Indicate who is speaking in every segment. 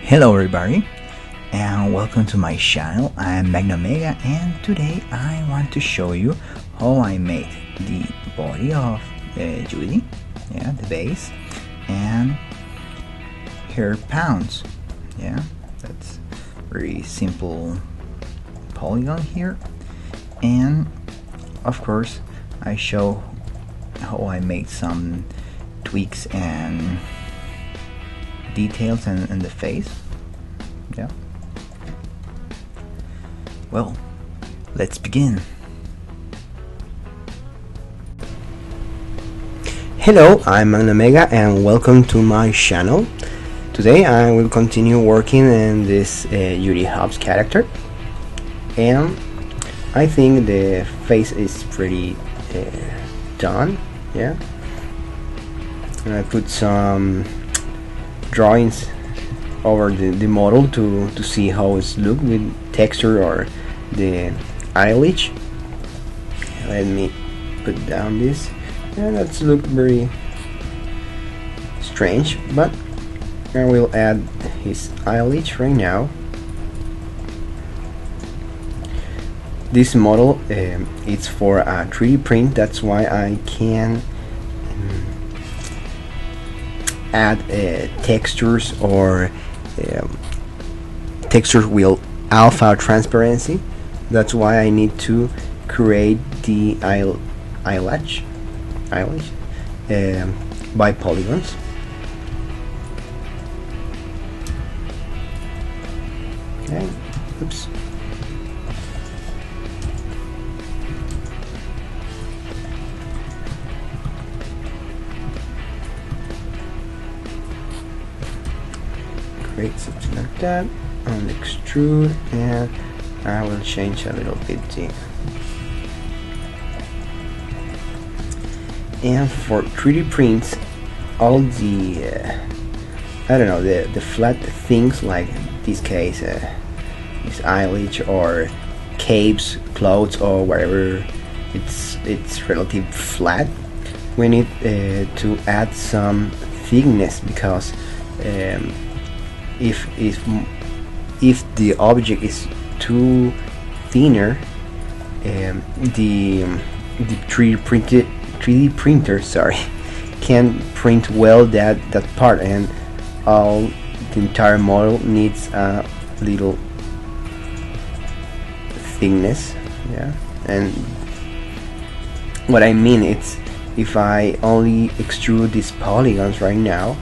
Speaker 1: Hello everybody and welcome to my channel. I'm Magnomega and today I want to show you how I made the body of Judy, the base, and her pounds. That's very simple polygon here, and of course I show how I made some tweaks and details in the face. Well, let's begin.
Speaker 2: Hello, I'm Magnomega and welcome to my channel. Today I will continue working in this Judy Hobbs character, and I think the face is pretty done. And I put some drawings over the model to see how it's look with texture or the eyelash. Let me put down this. That's look very strange, but I will add his eyelash right now. This model it's for a 3D print, that's why I can add textures or textures with alpha transparency. That's why I need to create the eyelash by polygons. Okay. Oops. Create something like that on extrude, and I will change a little bit the. And for 3D prints, all the I don't know, the flat things, like this case, this eyelash or capes, clothes, or whatever, it's relatively flat. We need to add some thickness, because if the object is too thinner, the 3D printer can't print well that part, and the entire model needs a little thickness. And what I mean, it's if I only extrude these polygons right now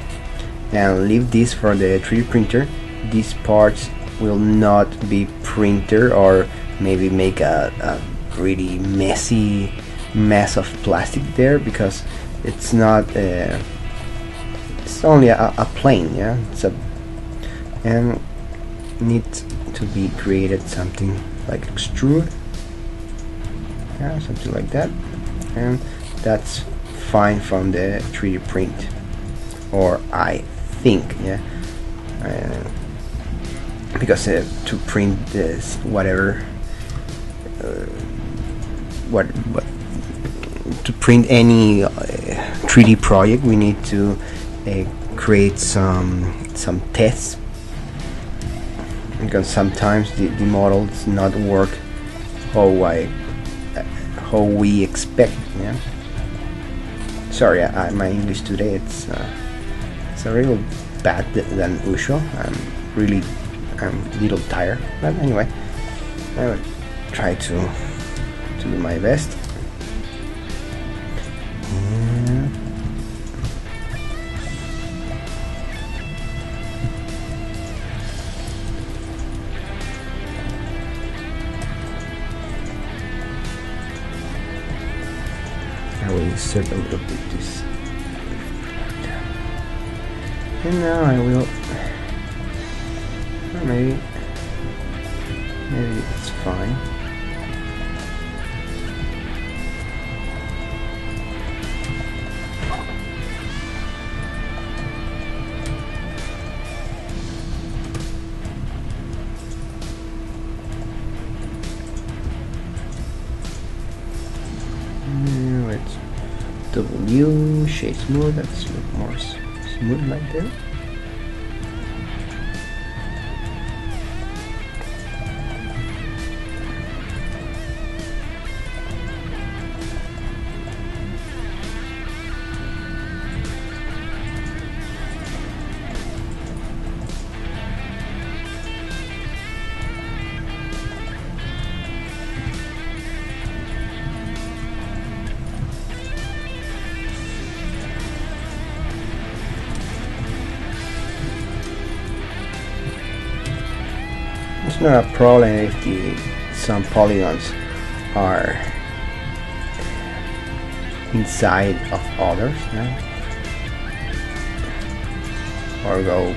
Speaker 2: and leave this for the 3D printer, these parts will not be printed, or maybe make a really messy mess of plastic there, because it's not it's only a plane. And needs to be created something like extrude, something like that, and that's fine from the 3D print, or I think, because to print this whatever what to print any 3D project, we need to create some tests, because sometimes the models not work how we expect. Sorry, my English today it's a little bad than usual. I'm a little tired, but anyway, I will try to do my best. I will insert a little bit this, and now I will maybe it's fine. W, shade smooth, let's look more smooth like this. It's not a problem if some polygons are inside of others, yeah? Or go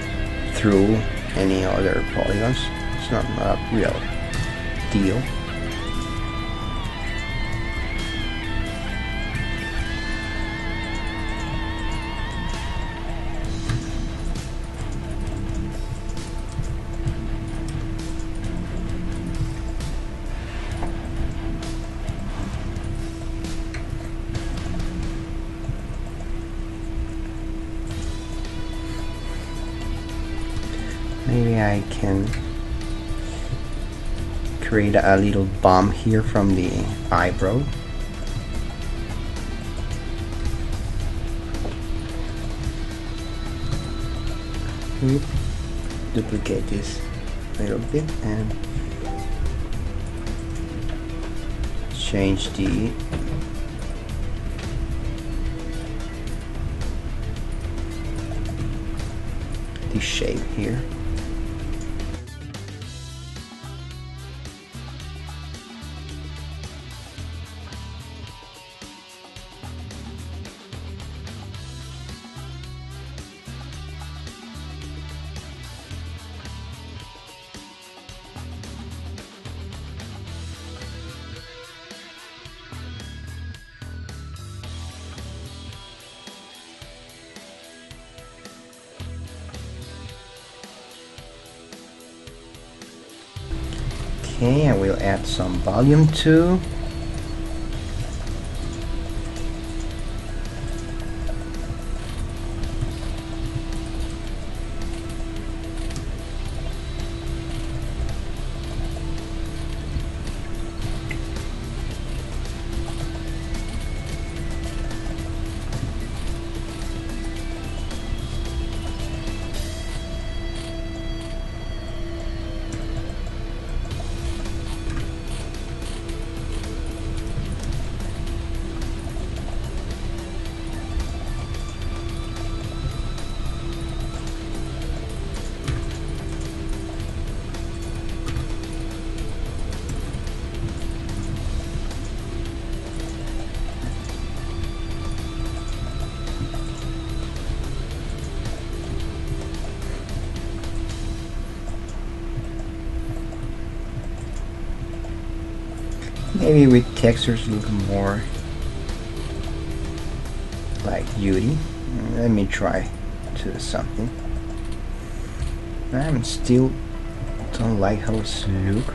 Speaker 2: through any other polygons. It's not a real deal. Maybe I can create a little bump here from the eyebrow. Duplicate this a little bit and change the shape here. Okay, I will add some volume too. Maybe with textures look more like Judy. Let me try to do something. I'm still don't like how it's look.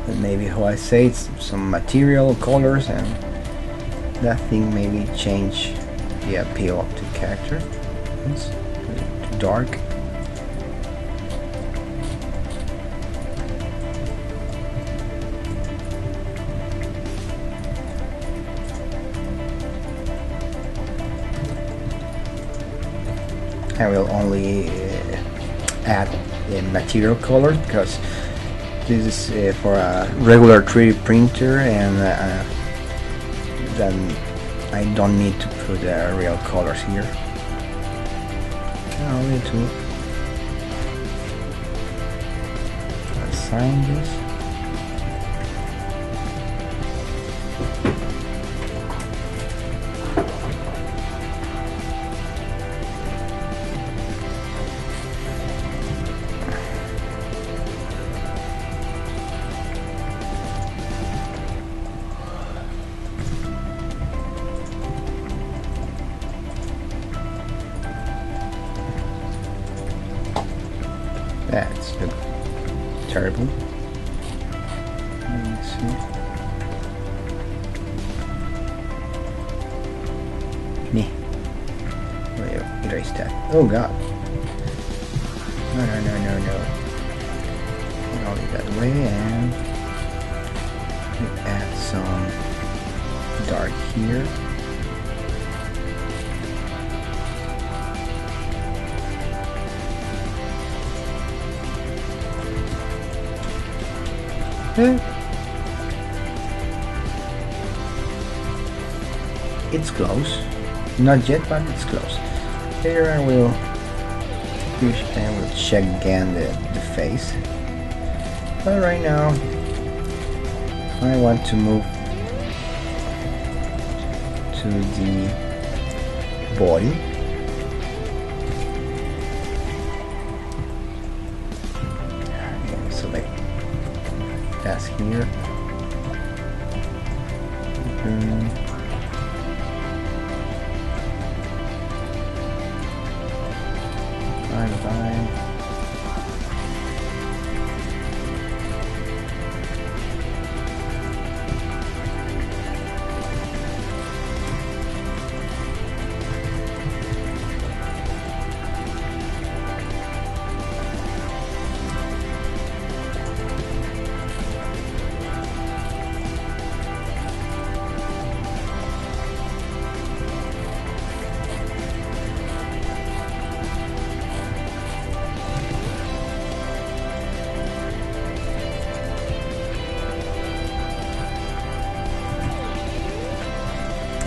Speaker 2: But maybe how I say it's some material colors and that thing maybe change the appeal of the character. It's too dark. I will only add a material color because this is for a regular 3D printer, and then I don't need to put real colors here. I'll need to assign this. That's terrible. Let's see. Oh god. No, no, no, no, no. Only that way, and we add some dark here. It's close. Not yet, but it's close. Here I will check again the face. But right now I want to move to the body. Select that's here. Fine.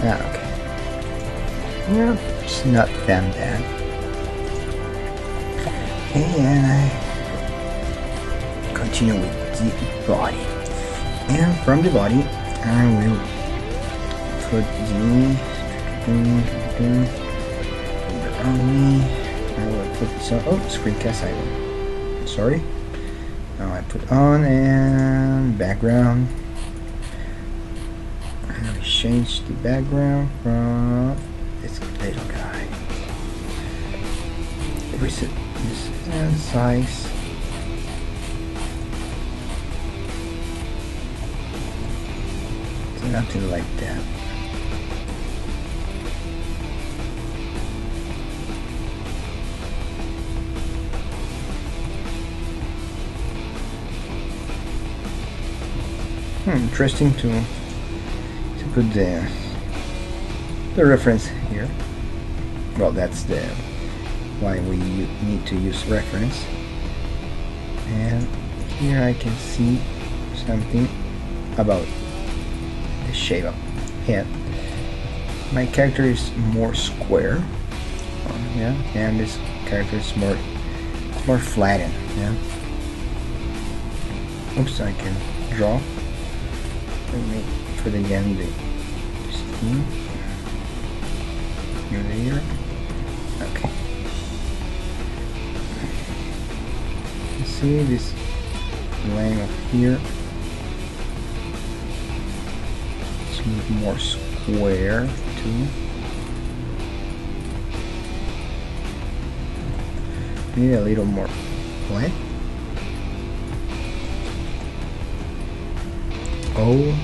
Speaker 2: Ah, okay. Yeah, it's not that bad. Okay, and I continue with the body. And from the body, I will put on me. I will put some. Oh, screencast item. Sorry. Now I put on and background. Change the background from this little guy. Reset this and size. Something like that. Interesting to put the reference here. Well, that's the why we need to use reference. And here I can see something about the shape of head. My character is more square, yeah, and this character is more flattened, yeah. Oops, I can draw. Let me put again the scheme here. Okay. You see this line of here? It's more square too. Maybe a little more flat. O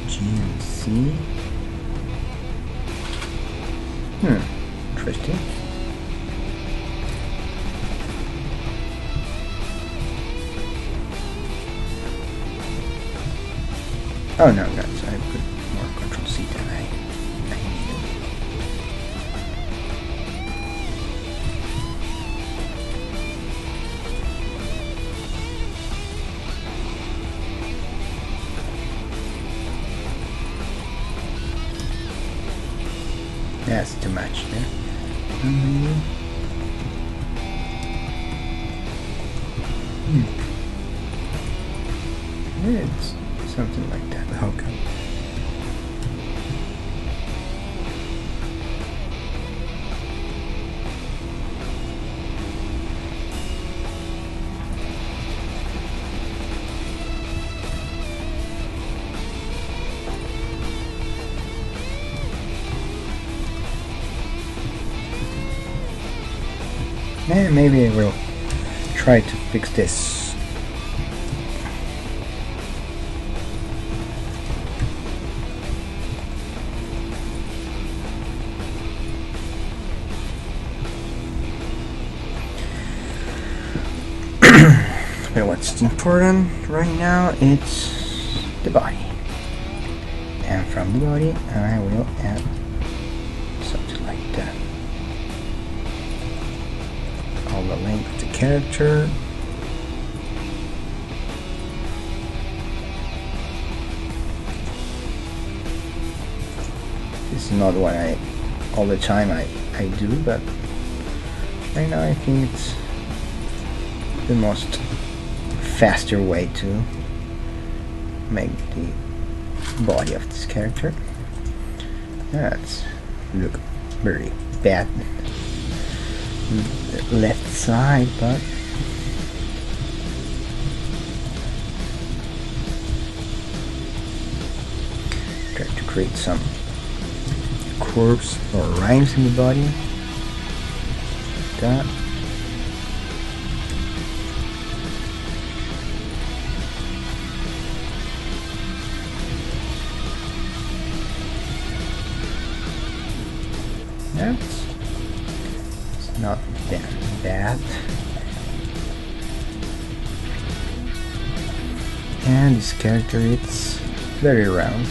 Speaker 2: G and C. Interesting. Oh no, guys, I put more Control C than I needed. That's too much there. It's something like that. Okay. And maybe I will try to fix this. what's important right now, it's the body. And from the body I will add something like that. All the length of the character. This is not what I all the time I do, but right now I think it's the most faster way to make the body of this character. That's look very bad the left side, but try to create some curves or lines in the body. That. It's not that bad. And this character, it's very round,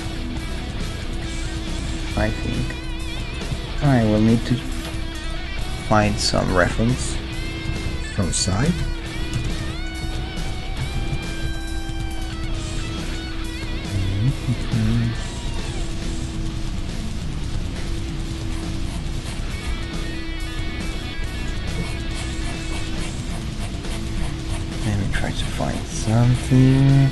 Speaker 2: I think. I will need to find some reference from side. Let me try to find something.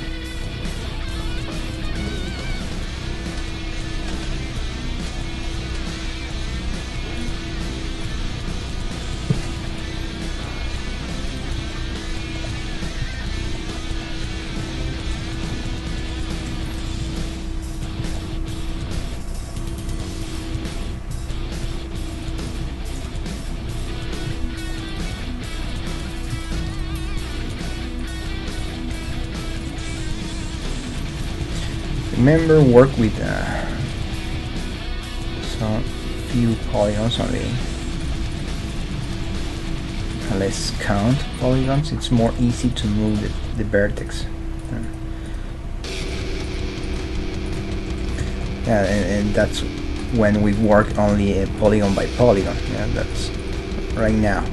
Speaker 2: Remember, work with some few polygons only. Let's count polygons. It's more easy to move the vertex. Yeah, and that's when we work only polygon by polygon. Yeah, that's right now.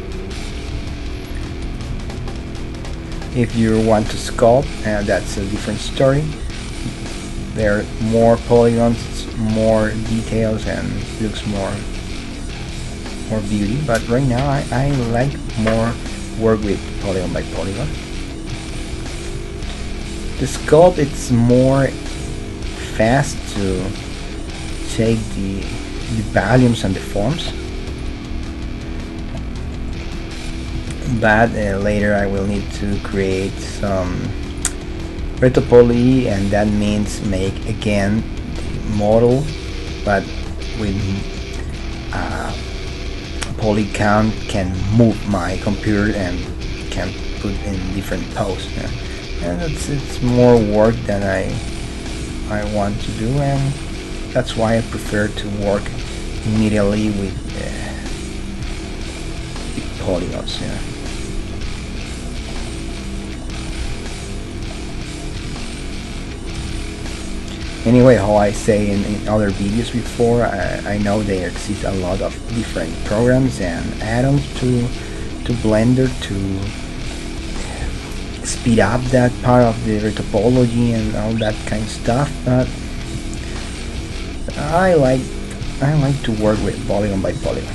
Speaker 2: If you want to sculpt, that's a different story. There are more polygons, more details, and looks more beauty. But right now I like more work with polygon by polygon. The sculpt, it's more fast to take the volumes and the forms. But later I will need to create some retopoli, and that means make again the model, but with poly count can move my computer and can put in different pose. Yeah. And it's more work than I want to do, and that's why I prefer to work immediately with polygons. Yeah. Anyway, how I say in other videos before, I know there exist a lot of different programs and add-ons to Blender to speed up that part of the retopology and all that kind of stuff, but I like to work with polygon by polygon.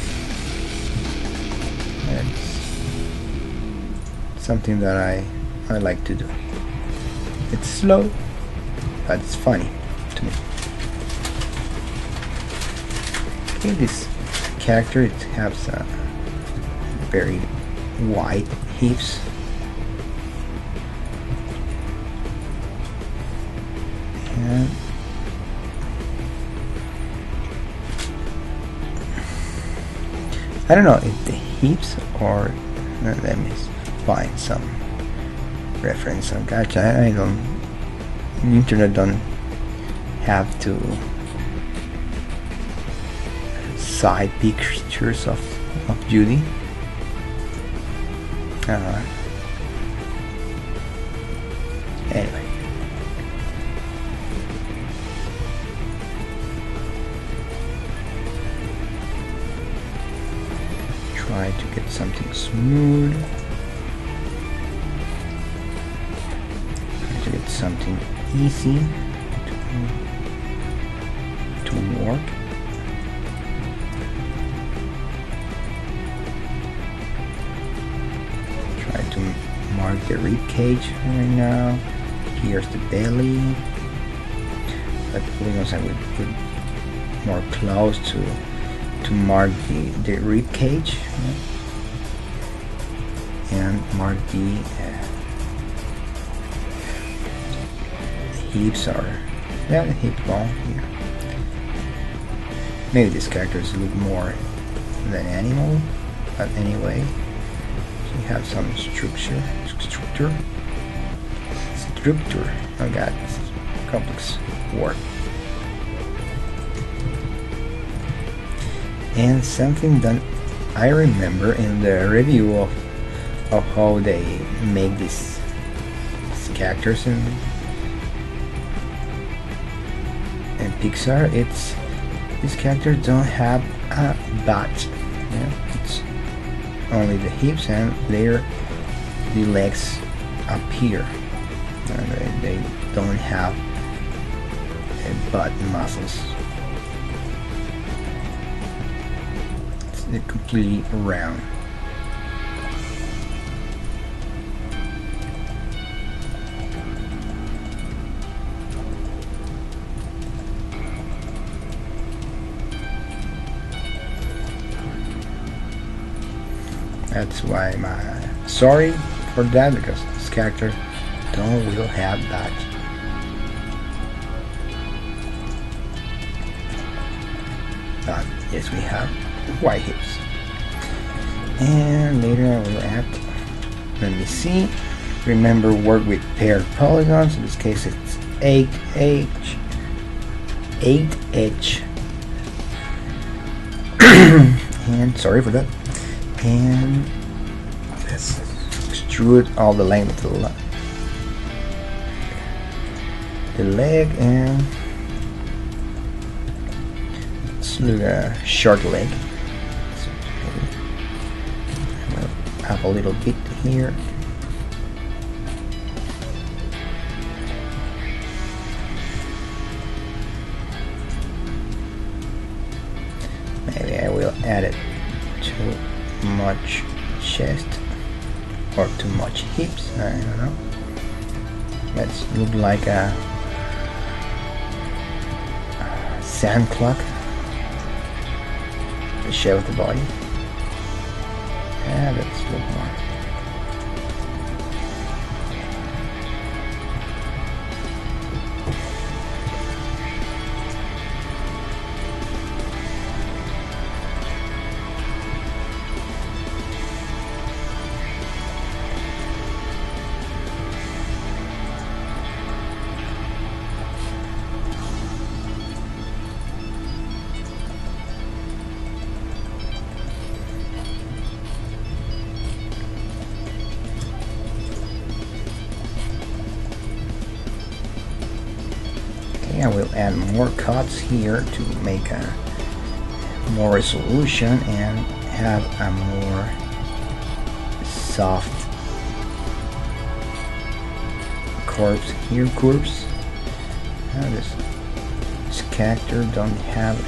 Speaker 2: It's something that I like to do. It's slow, but it's funny to me. Okay, this character, it has very wide hips. And I don't know if the hips or let me find some reference on that. I don't, the internet don't have to side pictures of Judy. something smooth. Try to get something easy to work. Try to mark the rib cage right now. Here's the belly. But polygons I will put more close to mark the rib cage, and mark the hips or the hip bone here. Maybe these characters look more than animal, but anyway, so you have some structure. Oh god, this is complex word. And something that I remember in the review of how they make these characters in Pixar, it's these characters don't have a butt. Yeah? It's only the hips, and the legs up here. They don't have butt muscles. It's completely round. That's why sorry for that, because this character will have that. But yes, we have white hips. And later I will add, let me see, remember work with paired polygons. In this case it's 8H and sorry for that. And let's extrude all the length of the leg, and let's look at a short leg. So we'll up a little bit here. Maybe I will add it too much chest or too much hips, I don't know. Let's look like a sand clock, the shape of the body. Yeah, let's look more. I will add more cuts here to make a more resolution and have a more soft curves here. This character don't have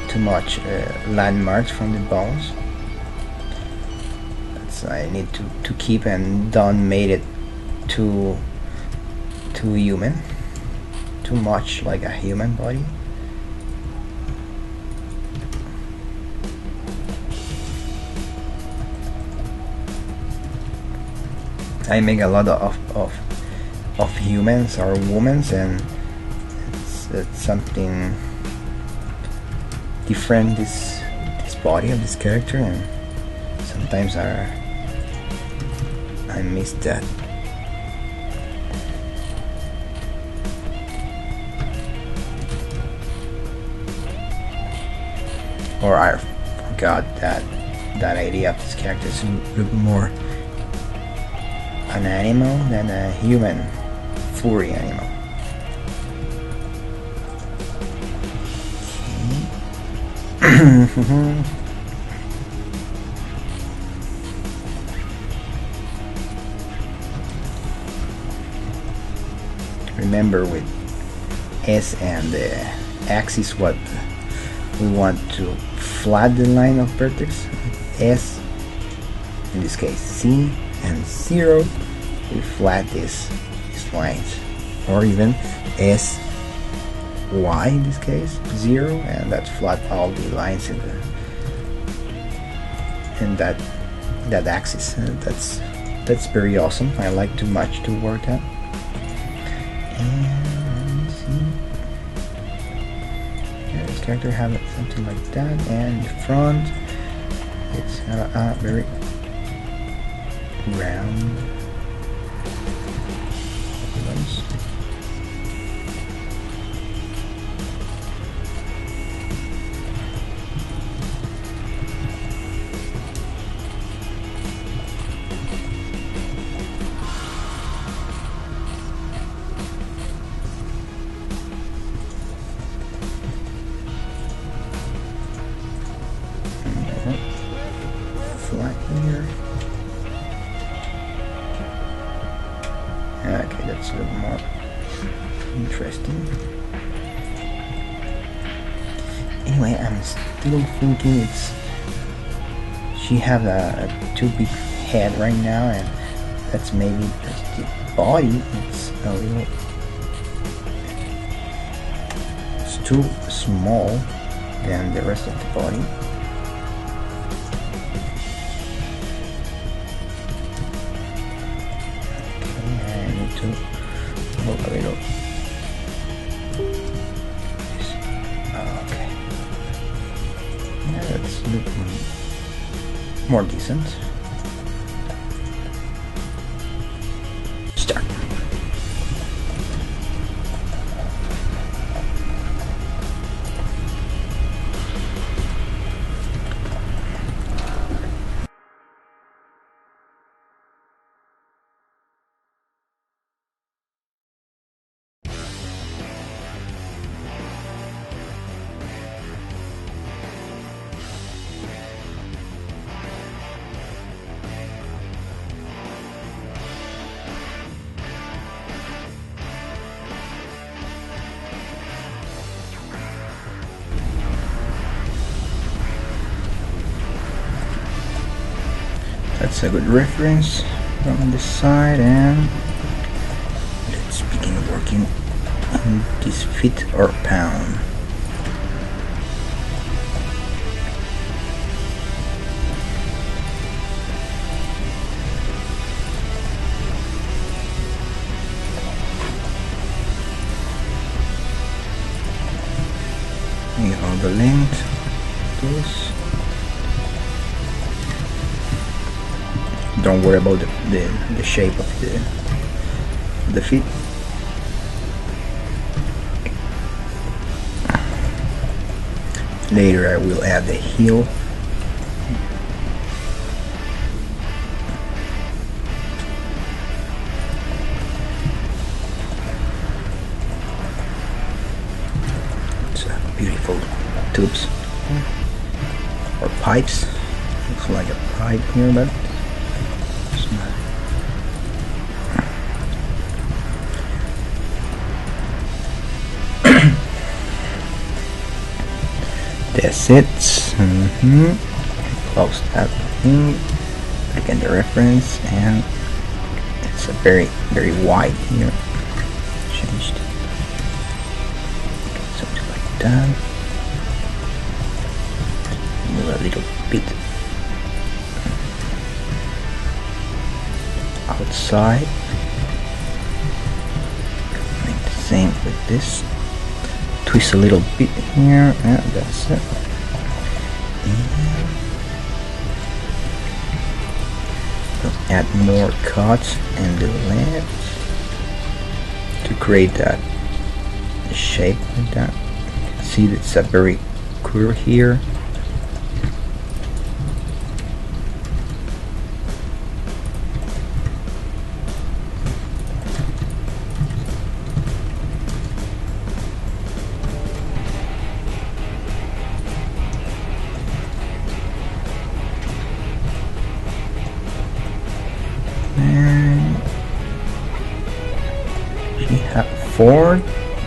Speaker 2: too much landmarks from the bones. That's I need to keep, and don't made it too human. Too much like a human body. I make a lot of humans or women, and it's something different, this body of this character, and sometimes I miss that. Or I forgot that idea of this character to look more an animal than a human, furry animal. Okay.
Speaker 1: remember with S and the axis what we want to flat the line of vertex. S, in this case C, and 0, we flat these lines. Or even S, Y in this case, 0, and that's flat all the lines in that axis. That's very awesome. I like too much to work at. And let's see. Yeah, this character have something like that, and the front it's very round ones. Flat here. Okay, that's a little more interesting. Anyway, I'm still thinking she have a too big head right now, and that's maybe the body. It's a little, it's too small than the rest of the body. To look a little. Okay, yeah, that's looking more decent. Start. That's a good reference from this side, and let's begin working on this feet or pound. You know the length of this. Don't worry about the shape of the feet. Later I will add the heel. It's beautiful tubes or pipes. Looks like a pipe here, but that's it. Close that thing. Click in the reference, and it's a very wide here. Changed something like that. Move a little bit outside. Make the same with this. Twist a little bit here, and that's it. And we'll add more cuts in the left to create that shape like that. You can see it's a very curve here. 4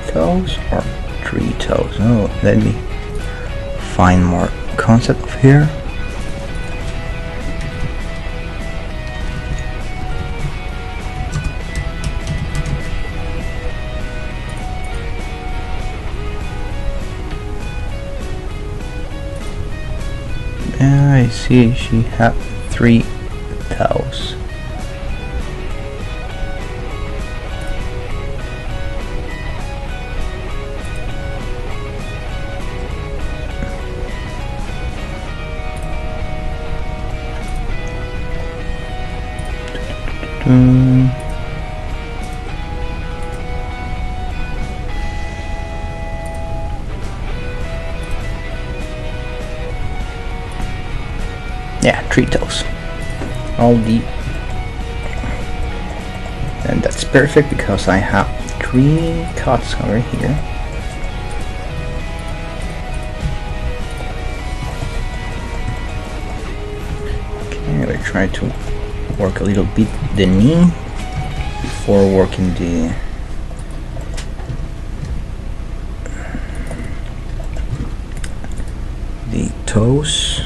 Speaker 1: toes or 3 toes. Oh, let me find more concept of here. I see she had 3 toes. Yeah, 3 toes. All the, and that's perfect because I have 3 cuts over here. Okay, we try to work a little bit the knee before working the toes.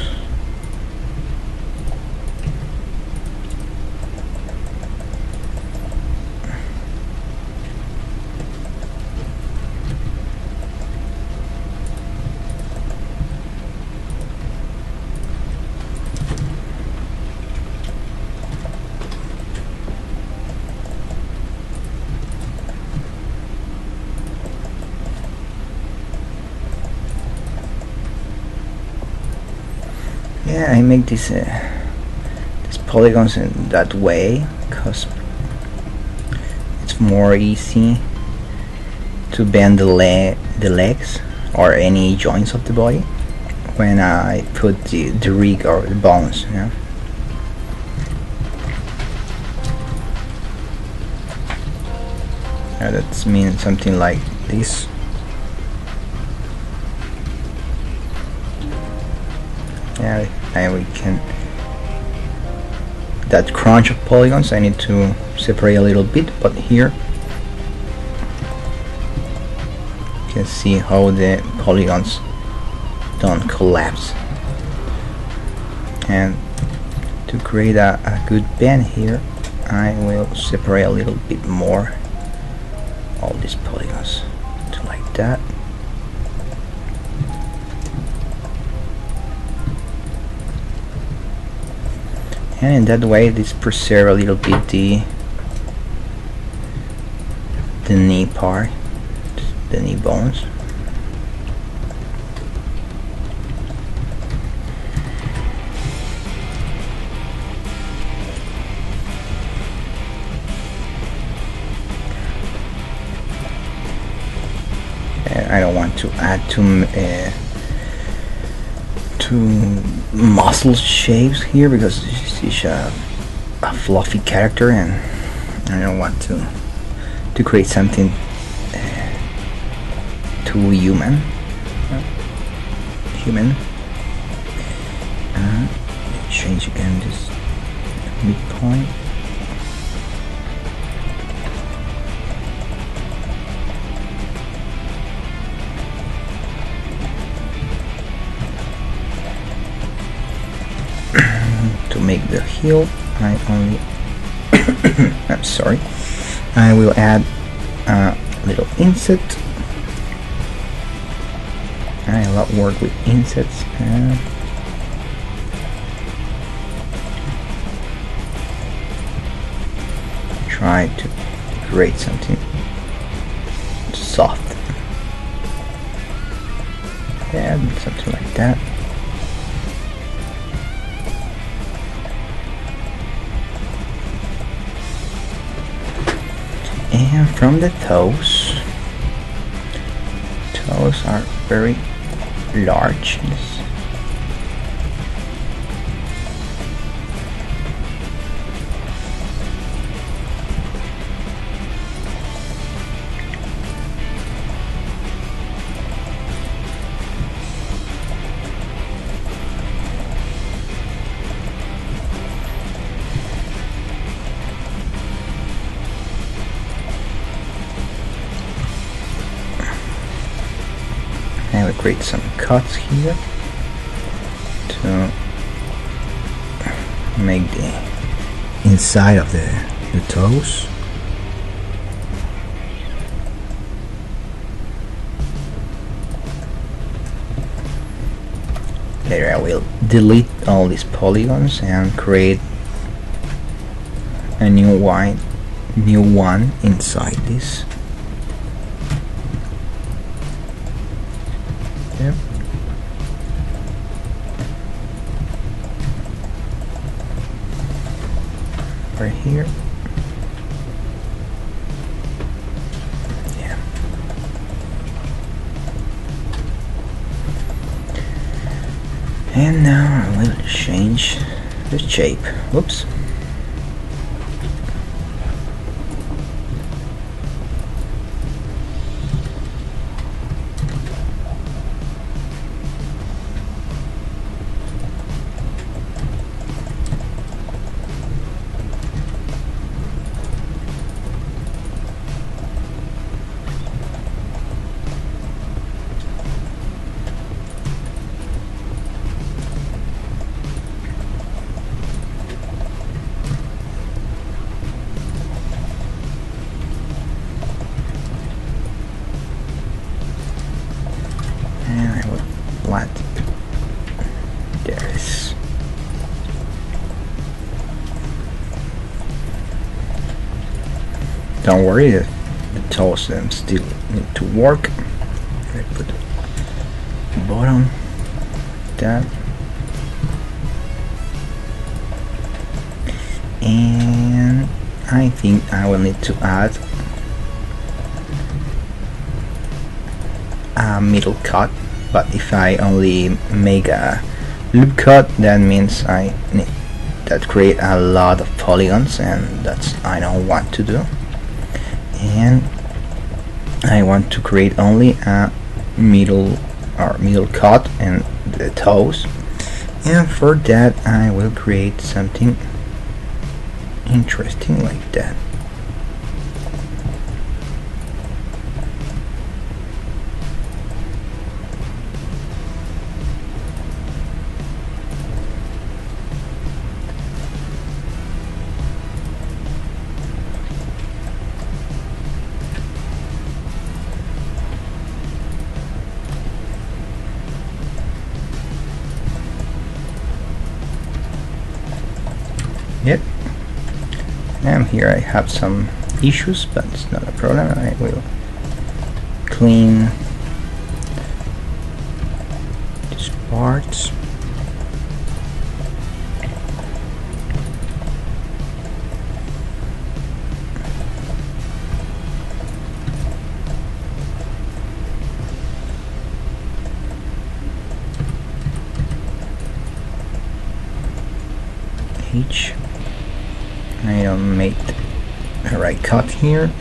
Speaker 1: Yeah, I make these polygons in that way because it's more easy to bend the legs or any joints of the body when I put the rig or the bones. Yeah. That means something like this. Yeah, and we can, that crunch of polygons I need to separate a little bit, but here you can see how the polygons don't collapse. And to create a good bend here, I will separate a little bit more all these polygons to like that. And in that way this preserve a little bit the knee part, the knee bones. And I don't want to add too muscle shapes here because she's a fluffy character, and I don't want to create something too human. Change again this midpoint. To make the heel, I only I'm sorry, I will add a little inset. I love work with insets. Try to create something soft. And something like that. And from the toes are very large. will create some cuts here to make the inside of the toes. Later I will delete all these polygons and create a new one inside this. Yep. Right here. Yeah. And now I will change the shape. Whoops. And I will flat. There it is. Don't worry, the toes still need to work. I put the bottom that, and I think I will need to add a middle cut, but if I only make a loop cut, that means I need that create a lot of polygons, and that's I don't want to do. And I want to create only a middle cut and the toes, and for that I will create something interesting like that. Yep. And here I have some issues, but it's not a problem. I will clean these parts. H. I don't make the right cut here.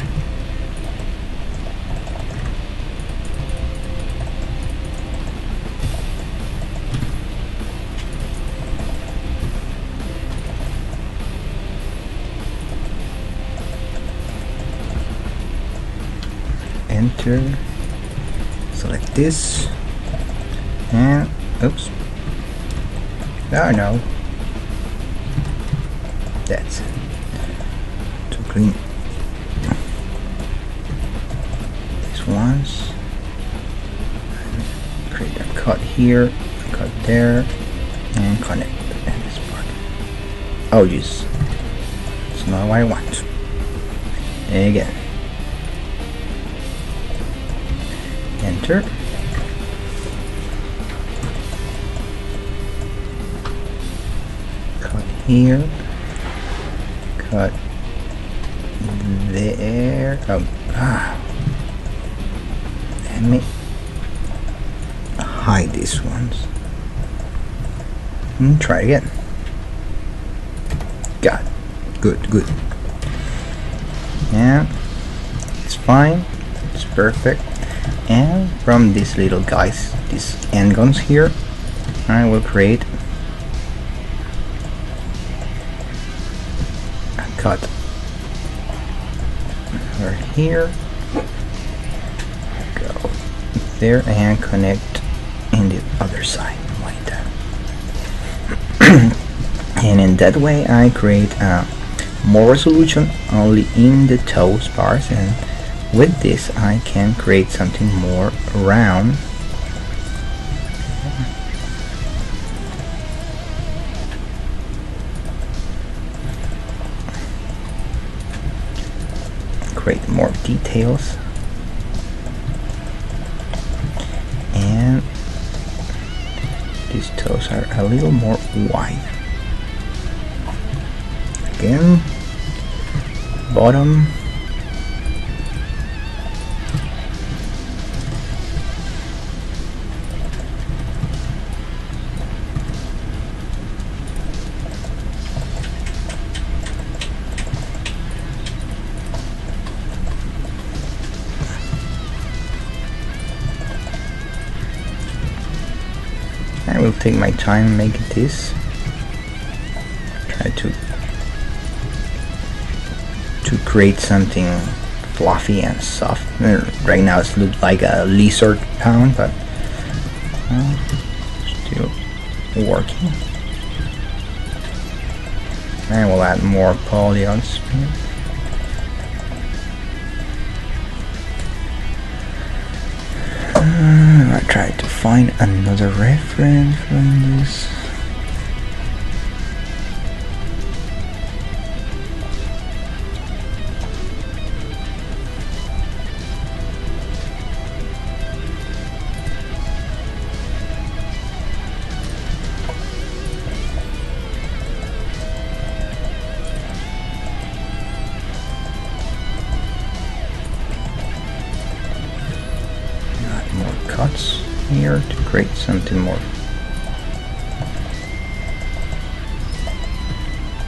Speaker 1: Enter, select this, and oops, oh no, that's it. To clean these ones, create a cut here, a cut there, and connect this part. Oh jeez, it's not what I want. Again, enter. Cut here, cut there. Let me hide these ones and try again. Got it. Good. Yeah, it's fine, it's perfect. And from these little guys, these end guns here, I will create a cut right here, go there and connect other side like that. And in that way I create more resolution only in the toes parts, and with this I can create something more round. Create more details, and these toes are a little more wide. Again, bottom, I will take my time making this. Try to create something fluffy and soft. Right now it looks like a lizard pound, but still working. I will add more polygons here. I try to find another reference from this. Cuts here to create something more,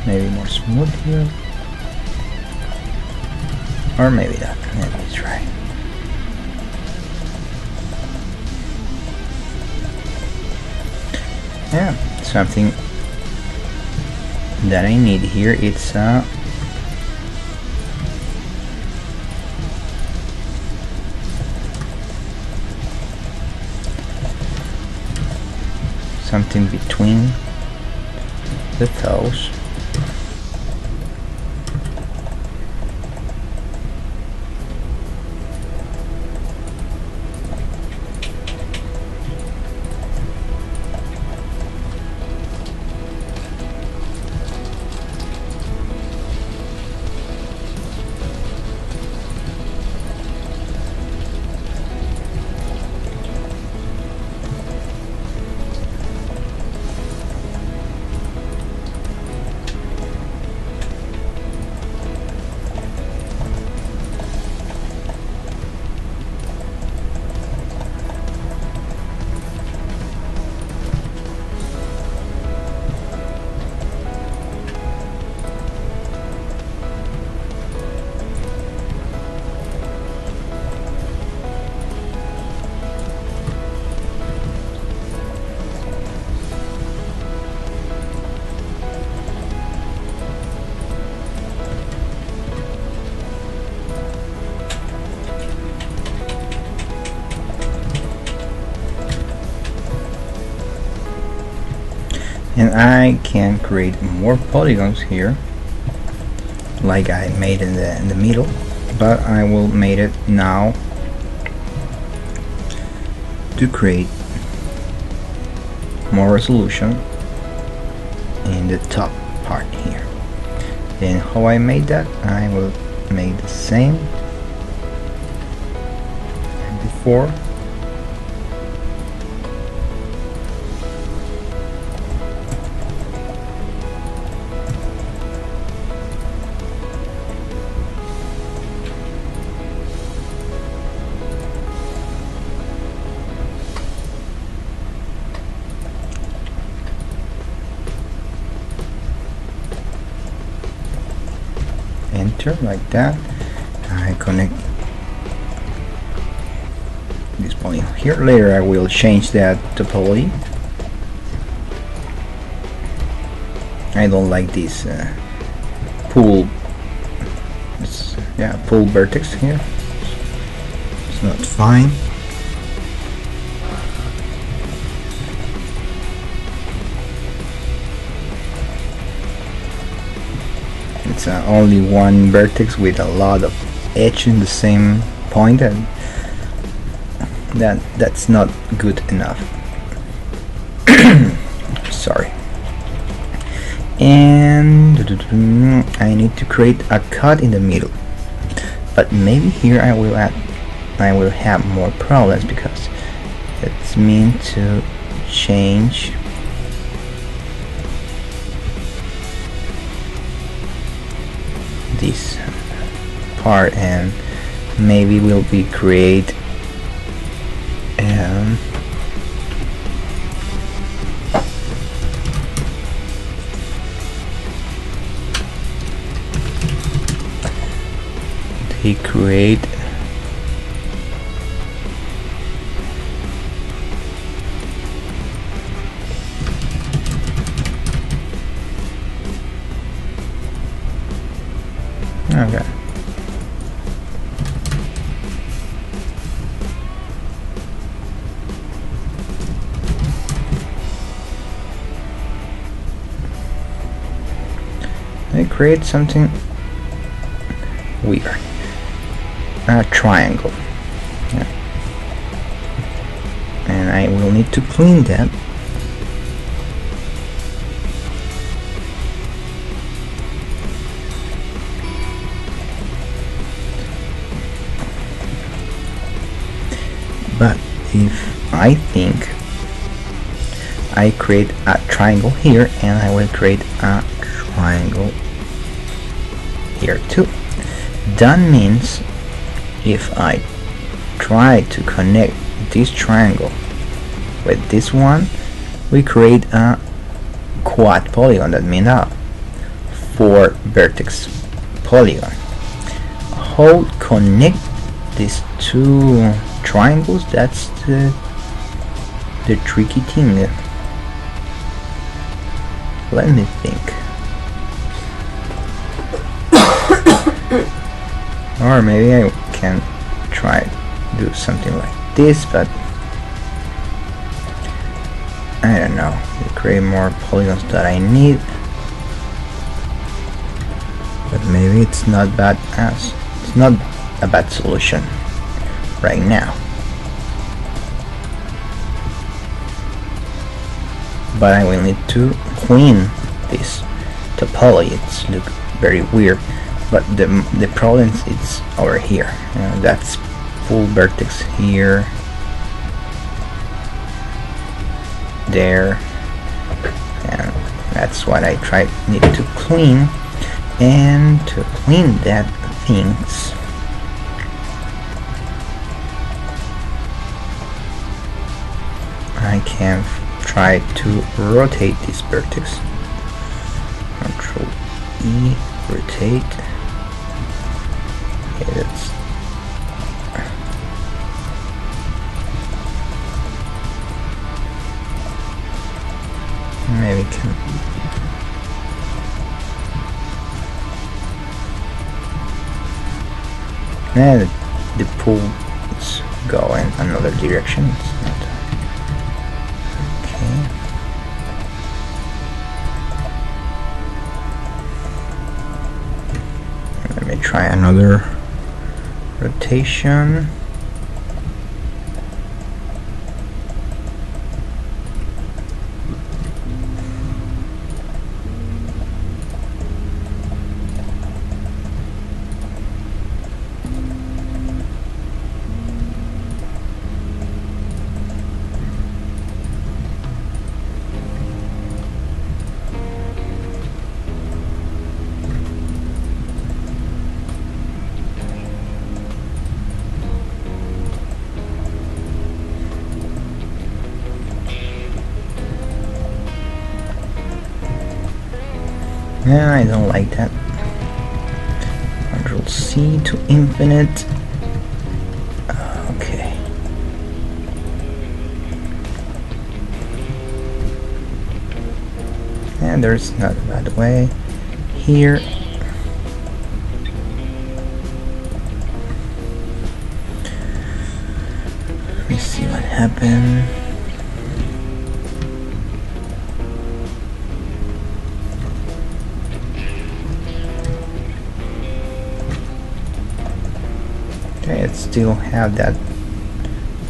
Speaker 1: maybe more smooth here, or maybe that. Let me try. Yeah, something that I need here. It's something between the toes. And I can create more polygons here, like I made in the middle, but I will make it now to create more resolution in the top part here. Then how I made that, I will make the same as before. Enter like that. I connect this point here. Later I will change that topology. I don't like this pull pull vertex here. It's not fine. it's only one vertex with a lot of edge in the same point, and that's not good enough. Sorry. And I need to create a cut in the middle, but maybe here I will have more problems because it's meant to change this part, and maybe will be create they create okay. They create something weird. A triangle. Yeah. And I will need to clean that. But if I think I create a triangle here, and I will create a triangle here too, that means if I try to connect this triangle with this one, we create a quad polygon. That means a 4 vertex polygon. How connect these two triangles? That's the tricky thing. Let me think. Or maybe I can try to do something like this, but I don't know. To create more polygons that I need, but maybe it's not bad as it's not a bad solution right now. But I will need to clean this topology. It's look very weird. But the problem is over here. That's full vertex here, there, and that's what I need to clean. And to clean that things, I can try to rotate this vertex. Control E, rotate. Okay, that's maybe can and the pools go in another direction. It's not okay. Let me try another rotation. Yeah, I don't like that. Control C to infinite. Okay. And there's not a bad way here. Let me see what happened. still have that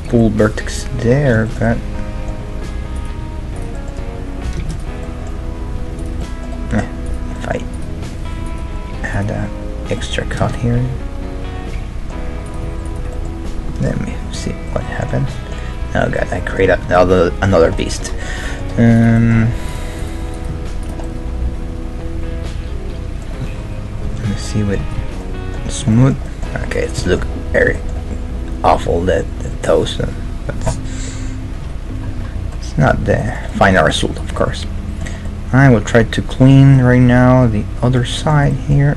Speaker 1: pull vertex there, but if I add an extra cut here, let me see what happened. Oh god, I created another beast. Let me see with smooth. Okay, it's look very awful, the toes, but it's not the final result, of course. I will try to clean right now the other side here.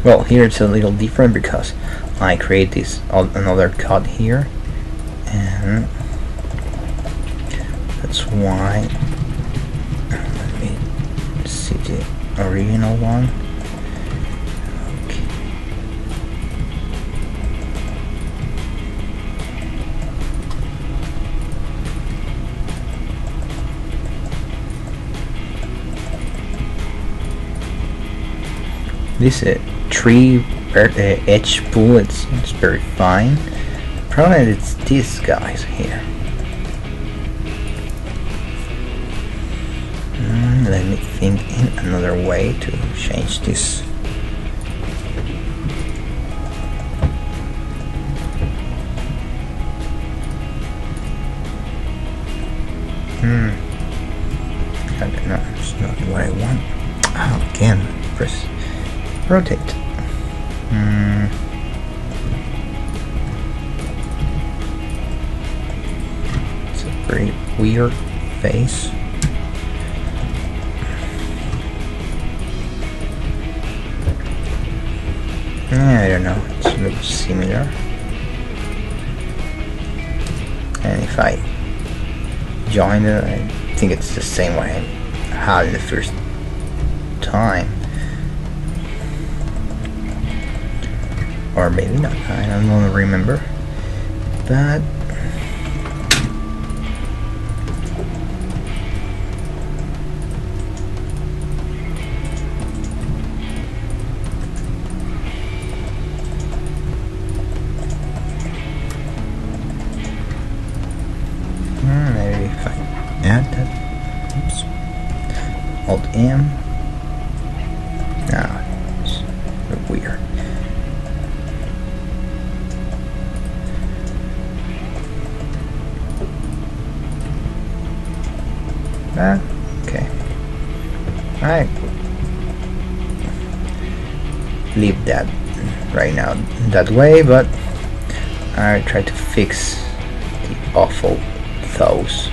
Speaker 1: Well, here it's a little different because I create this another cut here, and that's why. Let me see the original one. Okay. This tree edge pull, it's very fine. Probably it's these guys here. Let me think in another way to change this. Okay, no, it's not what I want. Oh, again, press rotate. It's a very weird face. I don't know, it looks similar. And if I join it, I think it's the same way I had the first time. Or maybe not, I don't remember. But maybe if I add that, oops, Alt M. No, it's weird. Okay, I leave that right now that way, but I try to fix the awful toes,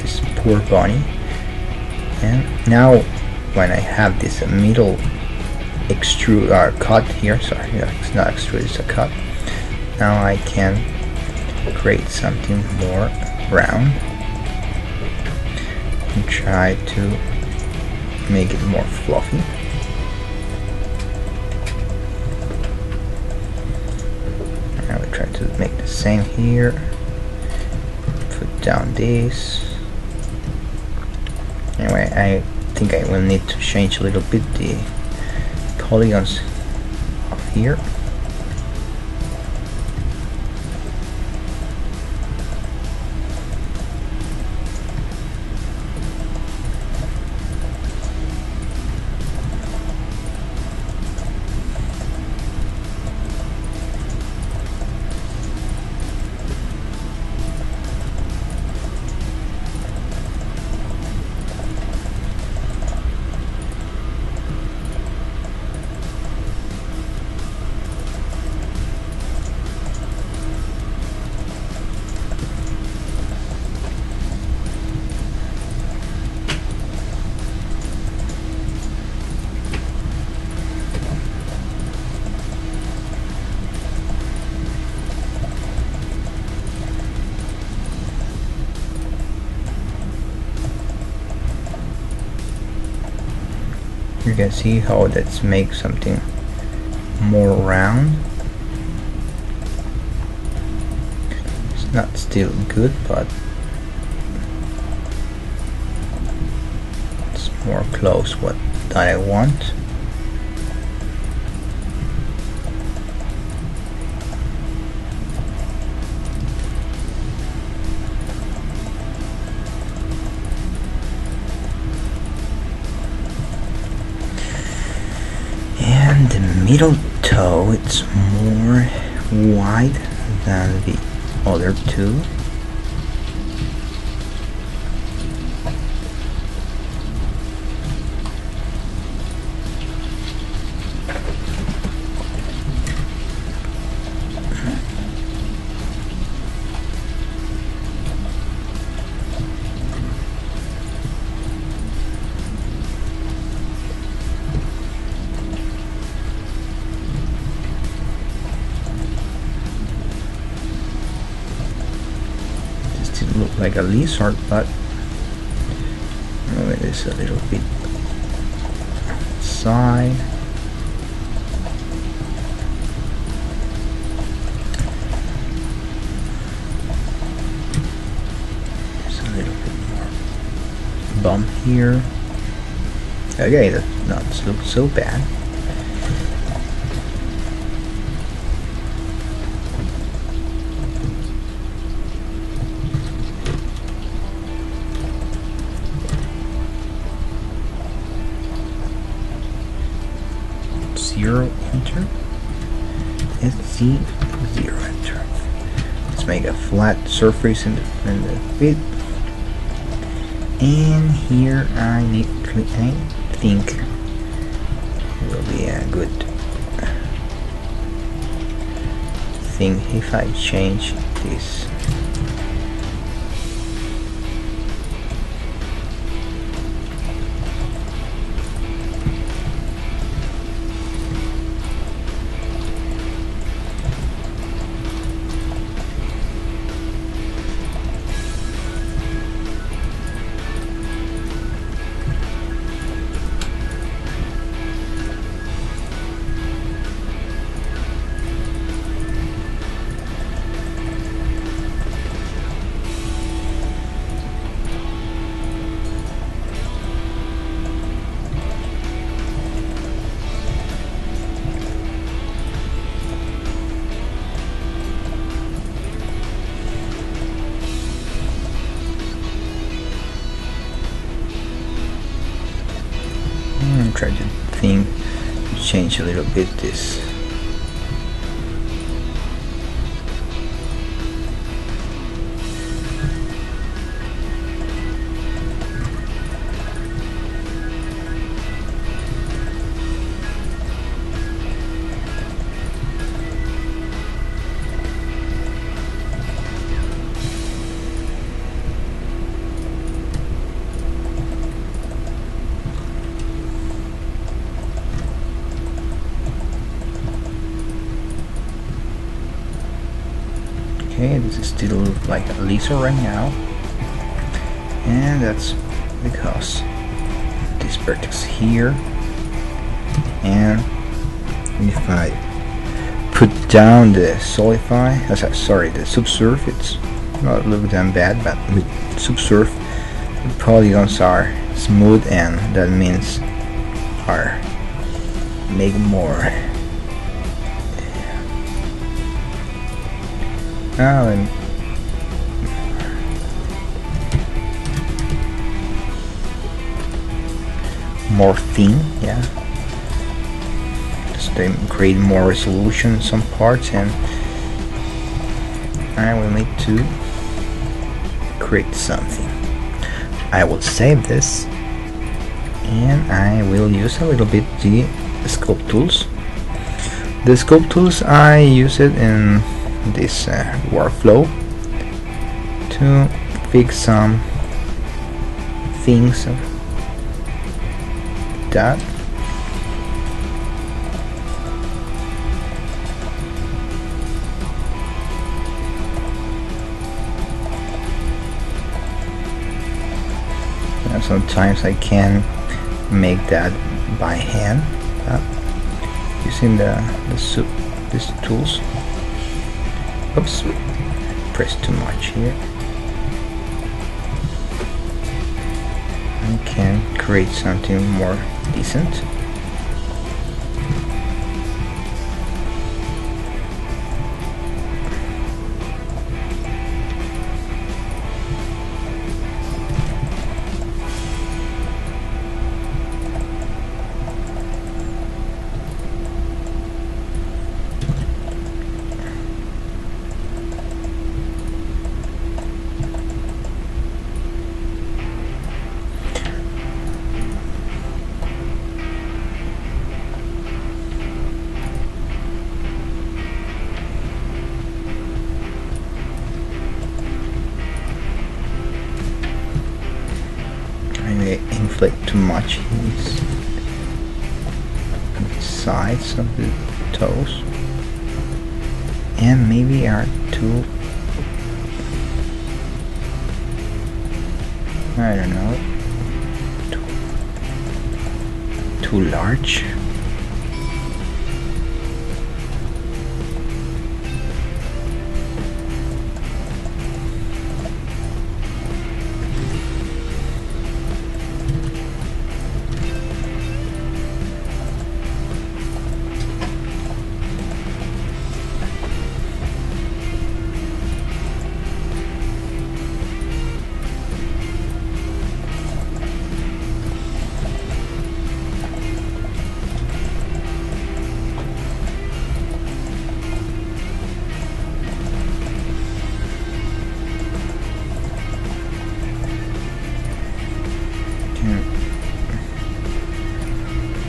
Speaker 1: this poor bunny. And now when I have this middle extrude or cut here, sorry, it's not extrude, it's a cut. Now I can create something more round and try to make it more fluffy. I will try to make the same here. Put down this. Anyway, I think I will need to change a little bit the polygons of here. You can see how that's make something more round. It's not still good, but it's more close what I want. And the middle toe, it's more wide than the other two. Look like a lizard, but it is a little bit side. There's a little bit more bump here. Okay, that doesn't look so bad. Zero enter. Let's see, zero enter. Let's make a flat surface in the bit. And here I think will be a good thing if I change this. Try to change a little bit this. Okay, this is still like a lizard right now, and that's because this vertex here, and if I put down the solidify, sorry, the subsurf, it's not look that bad, but with subsurf the polygons are smooth, and that means are make more and more thin, yeah, just to create more resolution in some parts, and I will need to create something. I will save this, and I will use a little bit the scope tools. The scope tools, I use it in this workflow to fix some things of that. And sometimes I can make that by hand using these tools. Oops, press too much here. I can create something more decent. Inflate too much these sides of the toes, and maybe are too, I don't know, too large.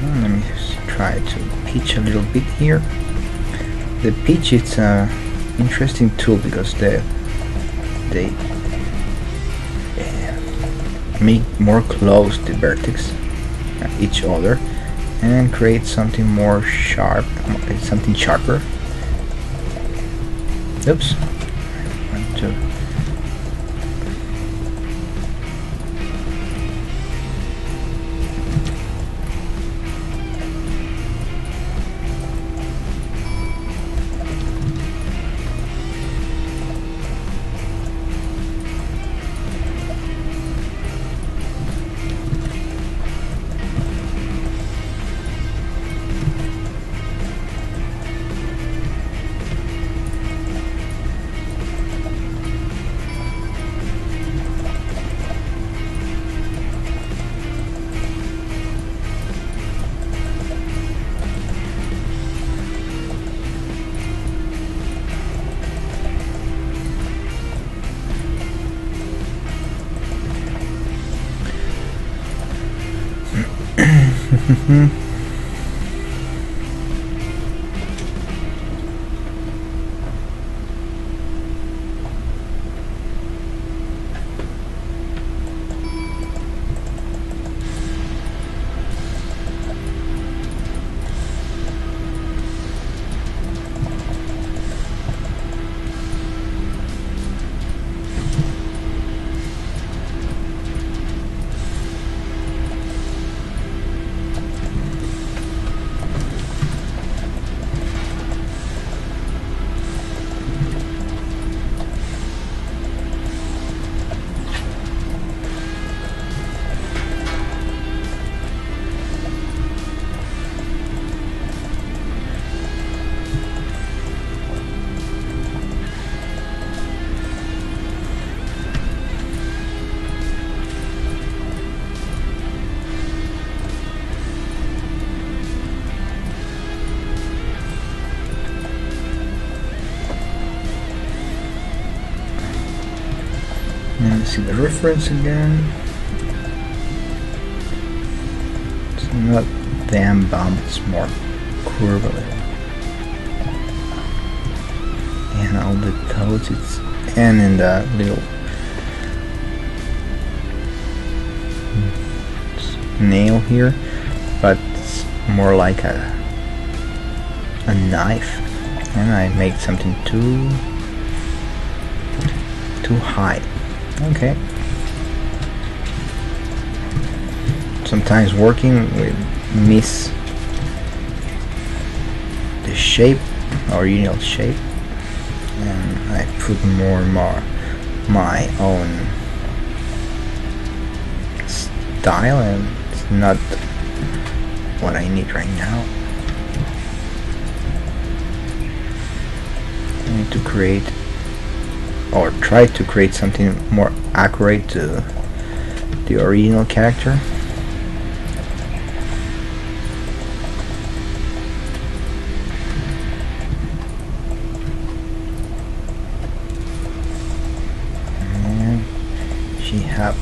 Speaker 1: Let me just try to pitch a little bit here. The pitch is an interesting tool because they make more close the vertex each other and create something more sharp, something sharper. Oops. One, two. Let me see the reference again. It's not damn bump, it's more curved. And all the toes, it's and in the little nail here, but it's more like a knife, and I made something too high. Okay. Sometimes working with miss the shape, original shape, and I put more and more my own style, and it's not what I need right now. I need to create or try to create something more accurate to the original character. And she have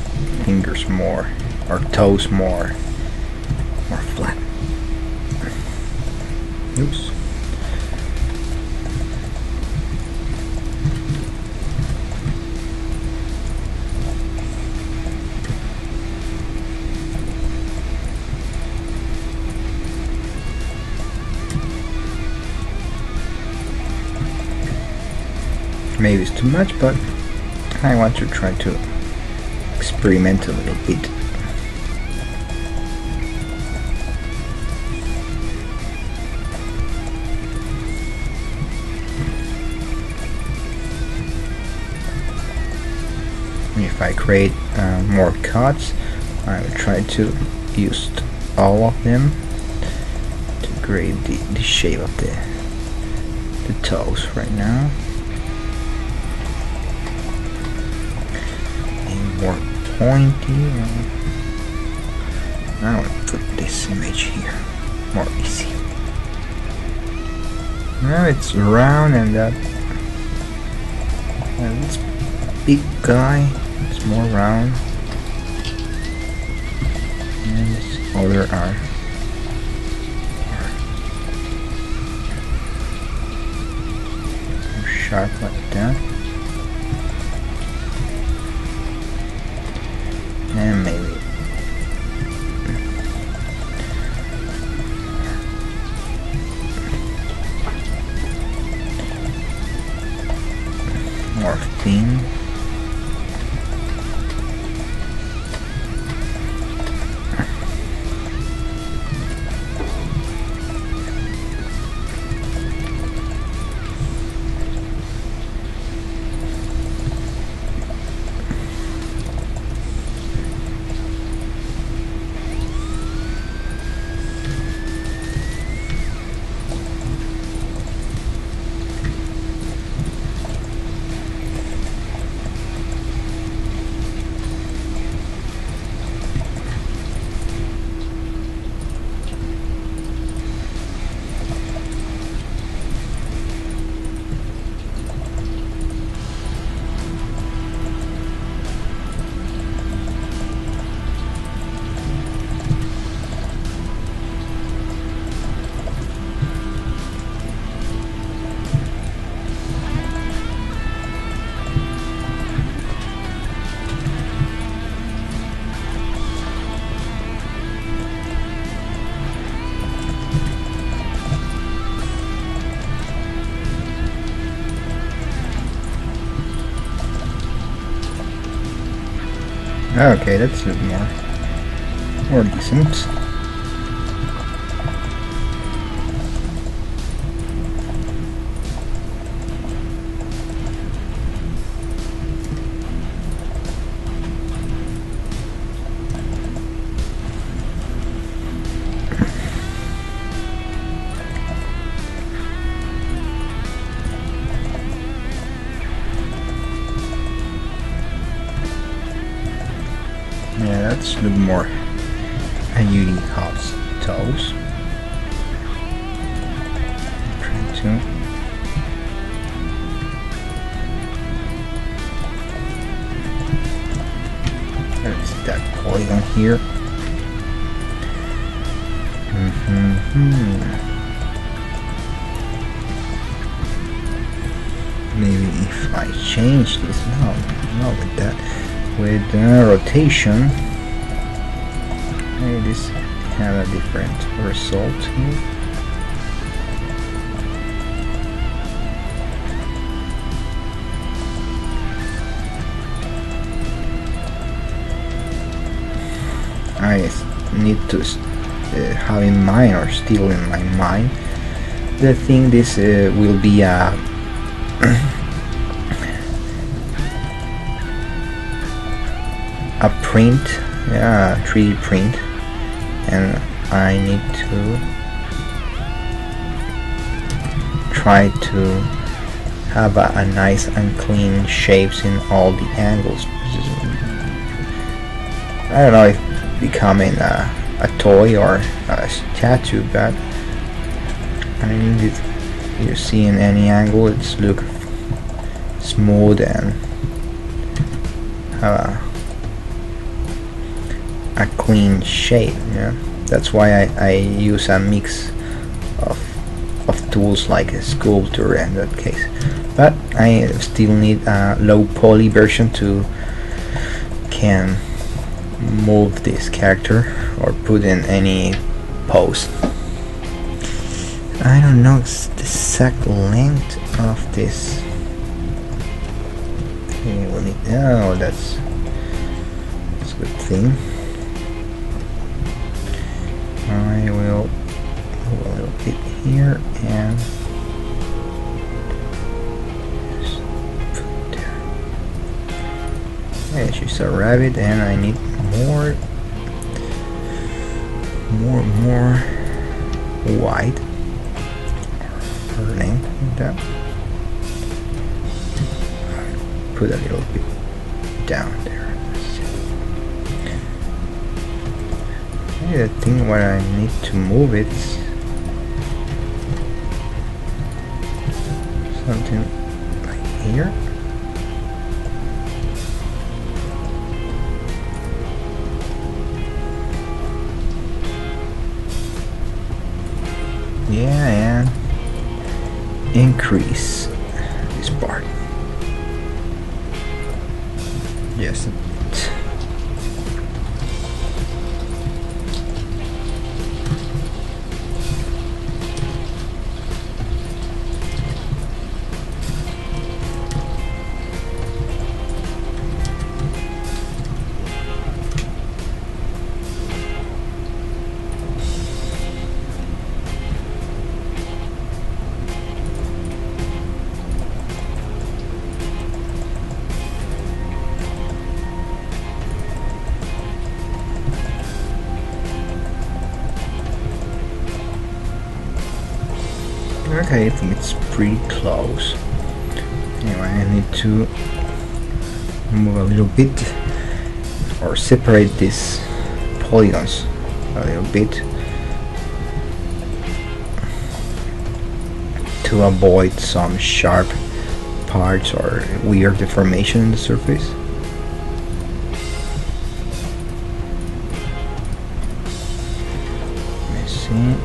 Speaker 1: fingers more, or toes more flat. Oops. Maybe it's too much, but I want to try to experiment a little bit. If I create more cuts, I will try to use all of them to create the shape of the toes right now. More pointy. I will put this image here, more easy. Now it's round, and this big guy is more round, and this other are more sharp like that. And maybe more thin. Okay, that's a bit more decent. Yeah, that's a little more Judy Hobbs toes. Trying to there's that polygon here. Maybe if I change this now with that. With rotation, maybe this have a different result here. I need to
Speaker 2: have in mind, or still in my mind, I think this will be a a print, yeah, 3D print, and I need to try to have a nice and clean shapes in all the angles. I don't know if becoming a toy or a statue, but I need it. You see, in any angle it's look smooth and have a clean shape. Yeah, that's why I use a mix of tools like a sculptor in that case, but I still need a low poly version to can move this character or put in any pose. I don't know the exact length of this. Oh, that's a good thing. I will move a little bit here and just put there. Yeah, she's a rabbit, and I need more white. Her name like that. Put a little bit down there. I think what I need to move it is something like here. Yeah, and increase this part. Yes. Okay, I think it's pretty close. Anyway, I need to move a little bit or separate these polygons a little bit to avoid some sharp parts or weird deformation in the surface. Let me see.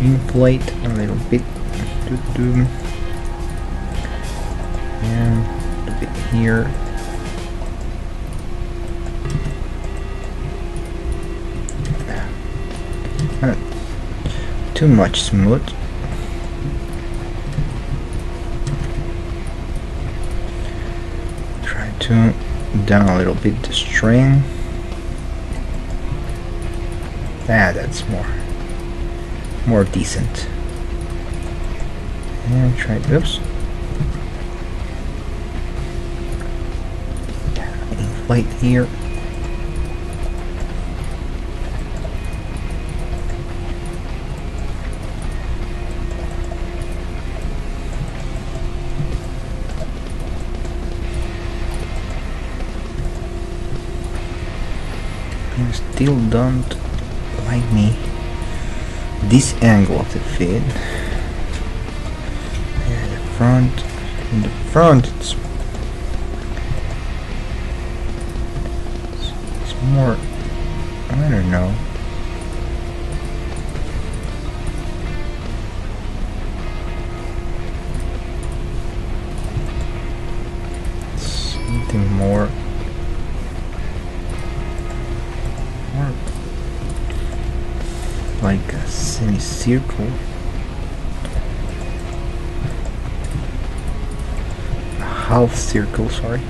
Speaker 2: Inflate a little bit, and a bit here. Too much smooth. Try to down a little bit the string. That's more decent. And try, oops. Inflate here. I still don't like me this angle of the feet. Yeah, the front. In the front, it's more. I don't know. Something more like a semicircle. half circle, sorry.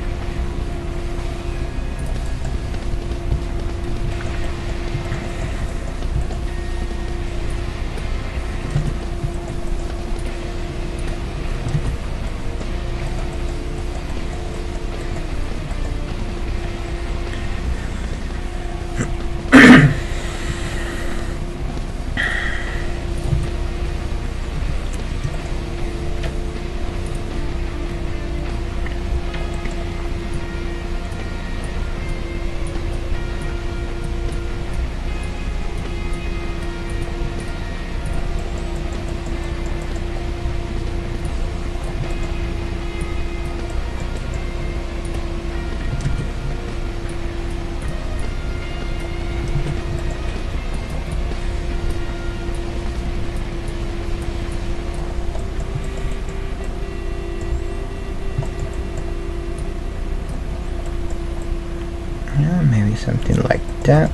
Speaker 2: Yeah, maybe something like that.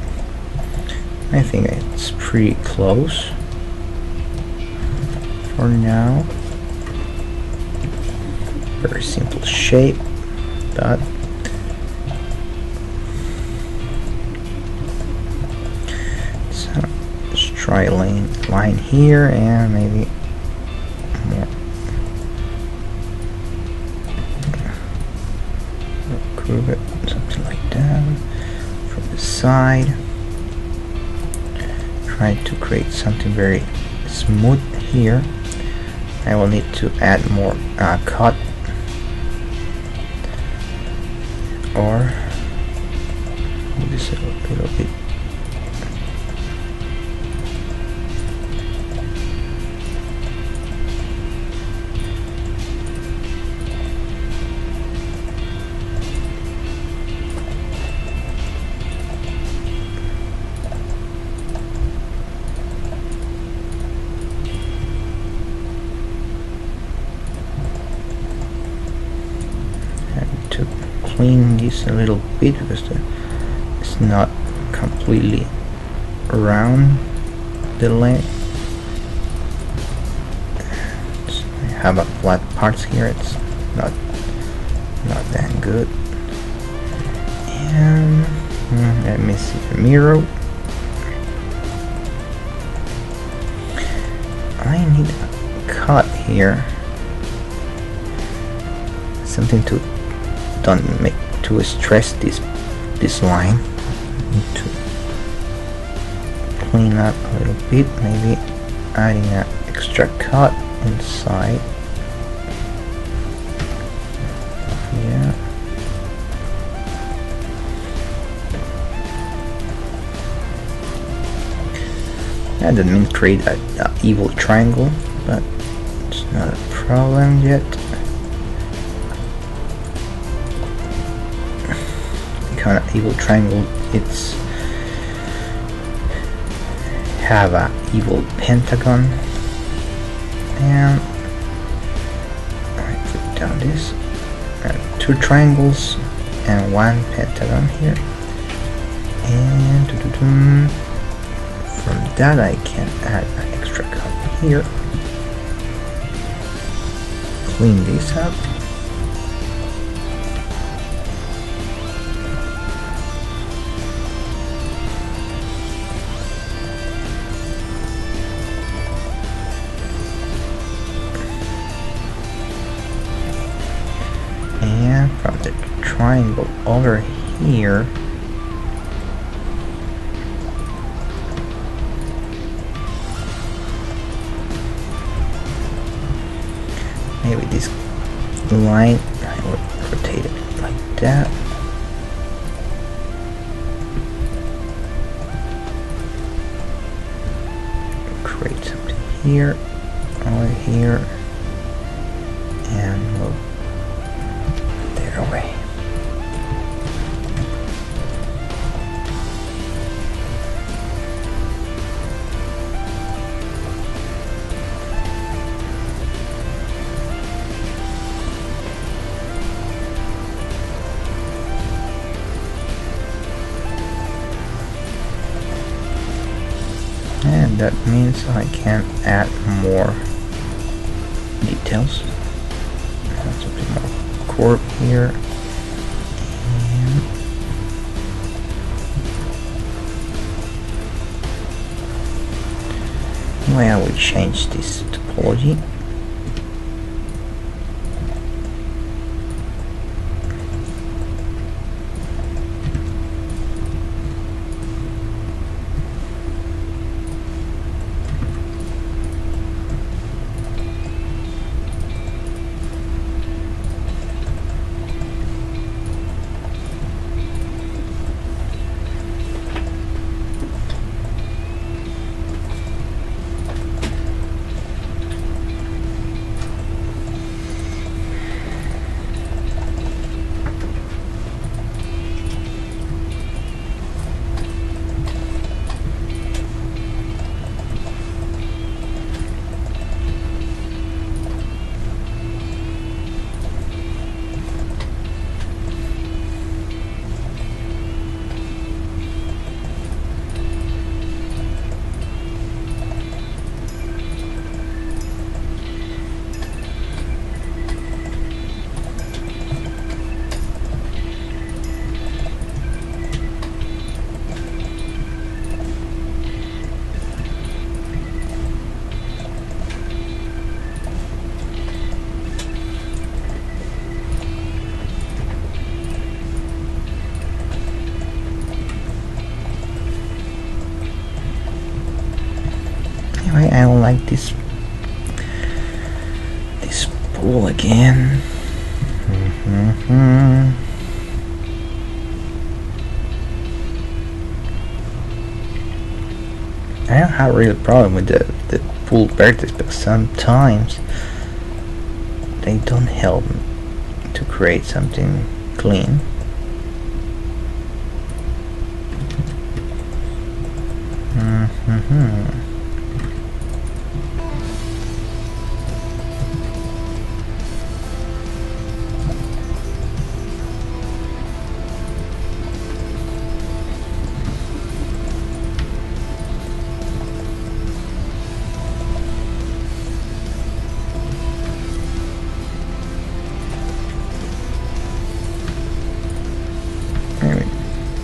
Speaker 2: I think it's pretty close for now. Very simple shape, but so let's try a line here and maybe more. Curve it, something like that from the side. Try to create something very smooth here. I will need to add more cut or this a little bit. Clean this a little bit because it's not completely around the leg. So I have a flat parts here. It's not that good. And let me see the mirror. I need a cut here. Something to don't make to stress this line. Need to clean up a little bit, maybe adding an extra cut inside. Yeah. That doesn't mean create a evil triangle, but it's not a problem yet. Kind of evil triangle, it's have a evil pentagon, and I put down this two triangles and one pentagon here, and from that I can add an extra cut here, clean this up. And from the triangle over here, maybe this line, I will rotate it like that. Create something here, over here, and move there away. And that means I can add more details. That's a bit more
Speaker 1: curve here. Anyway, I will change this topology. Anyway, I don't like this spool again. I don't have a real problem with the pull vertex, but sometimes they don't help to create something clean.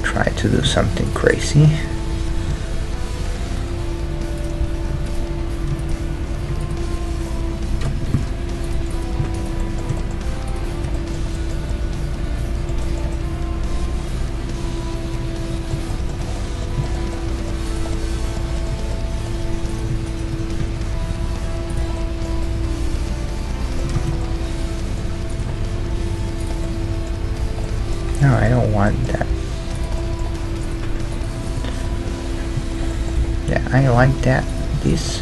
Speaker 1: Try to do something crazy. No, I don't want that. Yeah, I like that, this,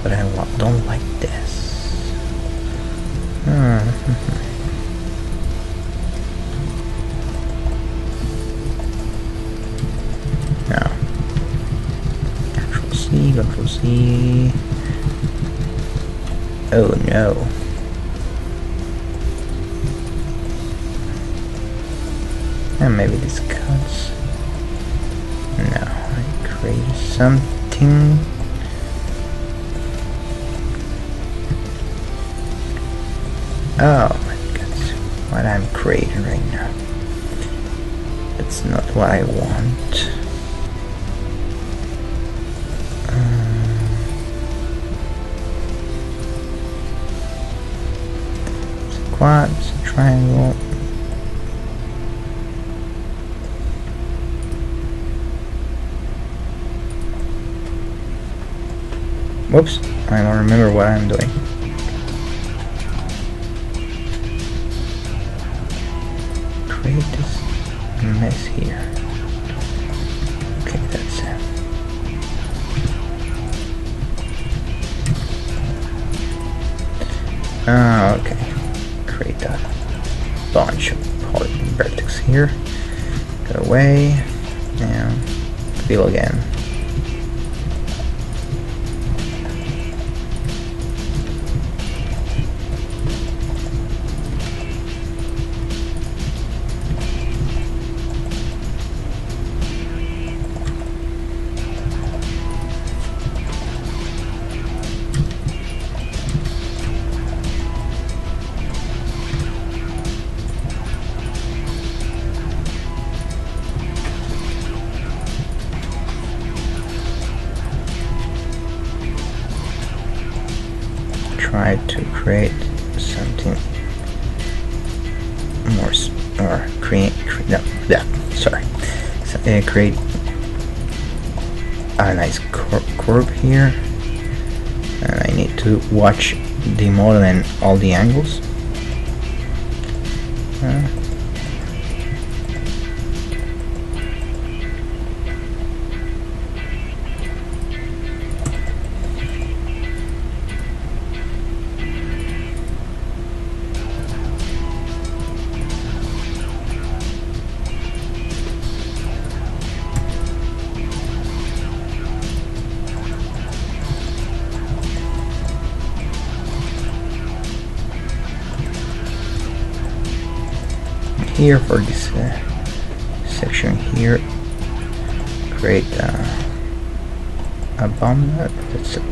Speaker 1: but I don't like this. No. Control C. Oh no. And maybe this cuts. No, I created something. Oh my god, what I'm creating right now. That's not what I want. It's a quad, it's a triangle. Whoops, I don't remember what I'm doing. Create this mess here. Okay, that's it. Okay. Create a bunch of polygon vertex here. Go away and fill again. try to create something more or create create a nice curve here, and I need to watch the model and all the angles. Here for this section here, create a bomb. That's it.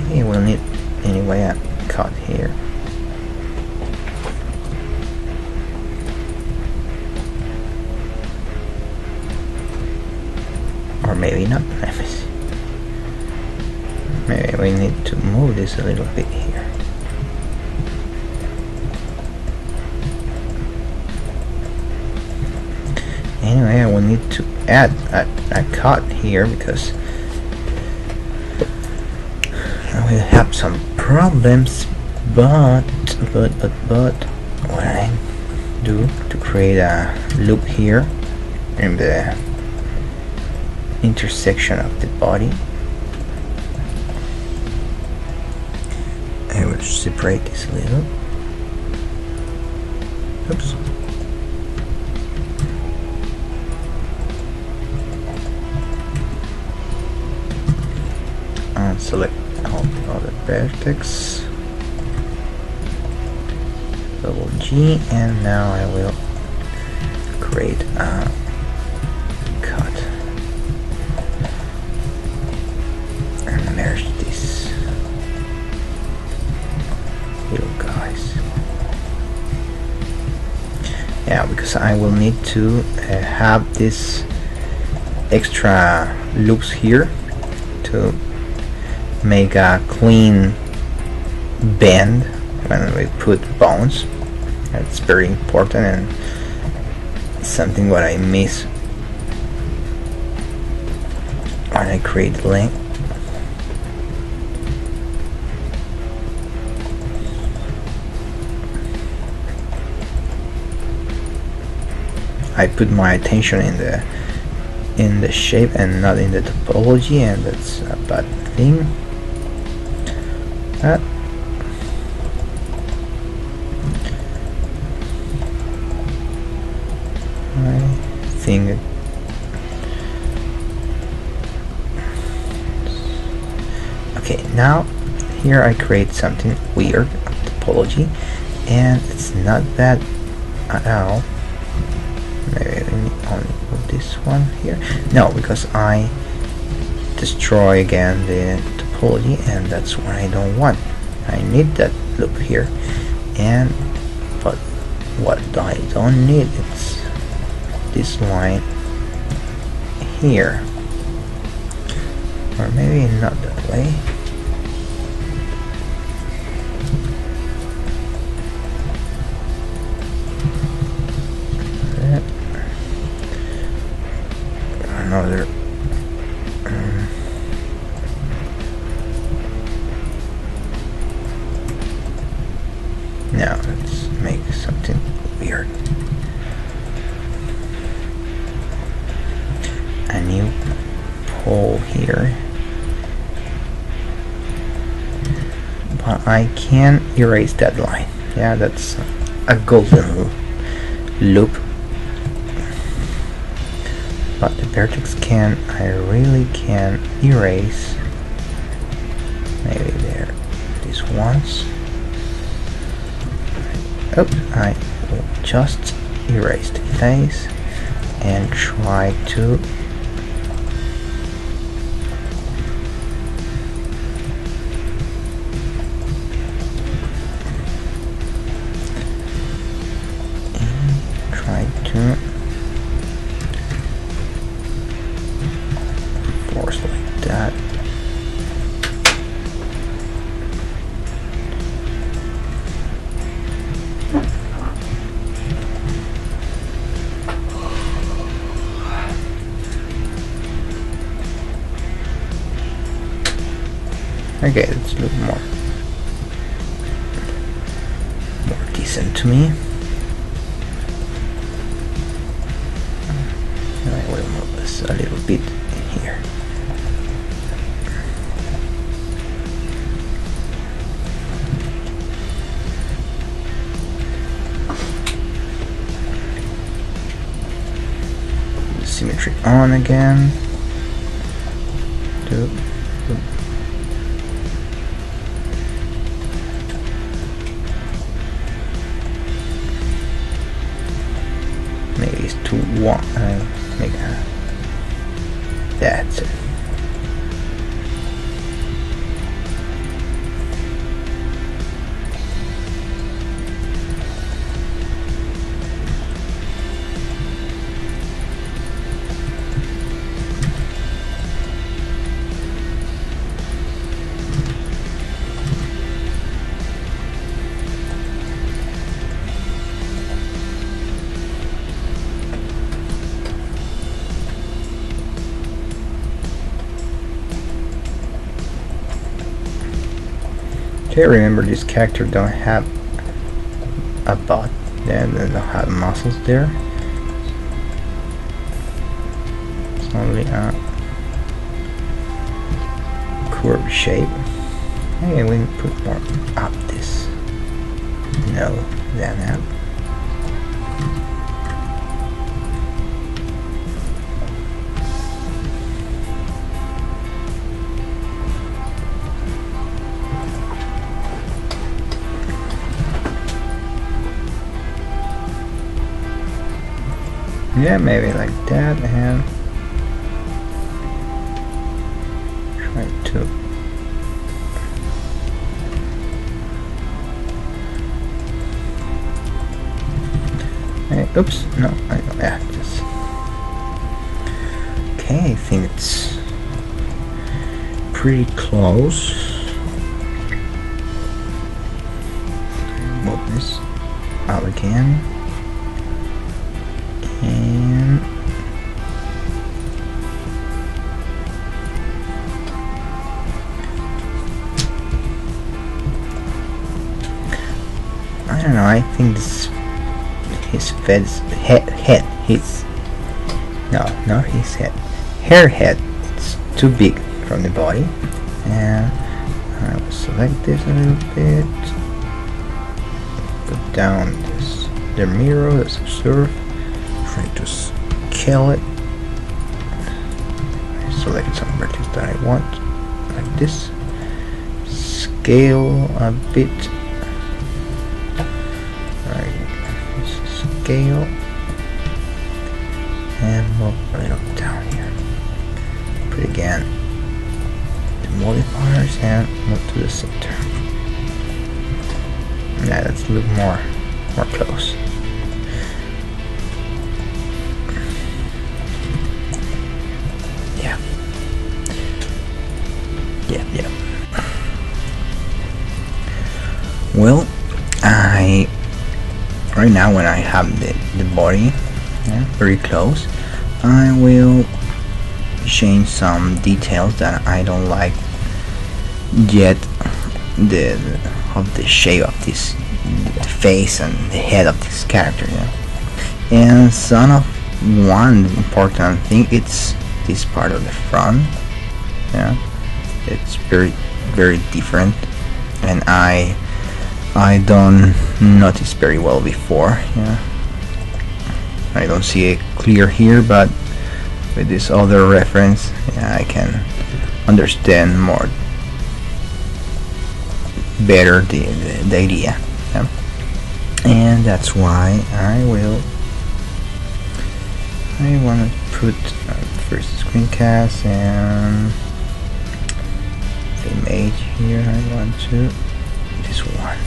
Speaker 1: Maybe we'll need anyway a cut here. Or maybe not. Let me see. Maybe we need to move this a little bit here. Anyway, I will need to add a cut here because I will have some problems. But what I do to create a loop here in the intersection of the body, I will separate this a little. Oops. And select all the other vertex. Double G, and now I will create a cut and merge these little guys. Yeah, because I will need to have this extra loops here to make a clean bend when we put bones. That's very important and something what I miss when I create length. I put my attention in the shape and not in the topology, and that's a bad thing. I think okay, now here I create something weird topology, and it's not bad at all. Maybe we only put this one here. No, because I destroy again the topology, and that's what I don't want. I need that loop here, and but what I don't need is this line here, or maybe not that way. Another now let's make something weird. A new pole here, but I can erase that line. Yeah, that's a golden loop. But the vertex I really can erase. Maybe there, these ones. Oops, I will just erase the face and try to
Speaker 2: that. Okay, let's look more decent to me. And I will move this a little bit in here. The symmetry on again. Maybe it's too warm. Make a. That's it. Okay, remember this character don't have a butt, they don't have muscles there. It's only a curved shape. Hey, we can put more up this. No, than that. Yeah, maybe like that, and try to hey, oops, no, I know, yeah, just okay, I think it's pretty close. Move this out again. And I don't know, I think this his head his no, not his head, her head, it's too big from the body, and I will select this a little bit, put down this the mirror, let's observe. Try to scale it. Select some vertex that I want, like this. Scale a bit. Right, scale, and move a little down here. Put again the modifiers and move to the center. Yeah, that's a little more close. Yeah. Well, right now when I have the body very close, I will change some details that I don't like yet of the shape of this face and the head of this character. And one important thing, it's this part of the front. It's very different, and I don't notice very well before. I don't see it clear here, but with this other reference, I can understand more better the idea. And that's why I want to put first screencast and image here. I want to this one.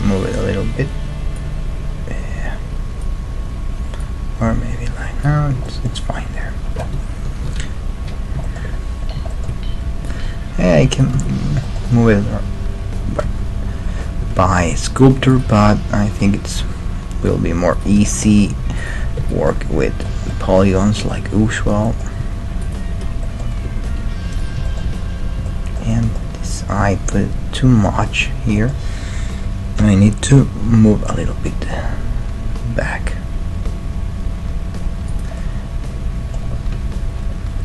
Speaker 2: Move it a little bit.
Speaker 1: it's fine there. Yeah, I can move it by sculptor, but I think it's will be more easy work with polygons like usual. And this, I put too much here. I need to move a little bit back.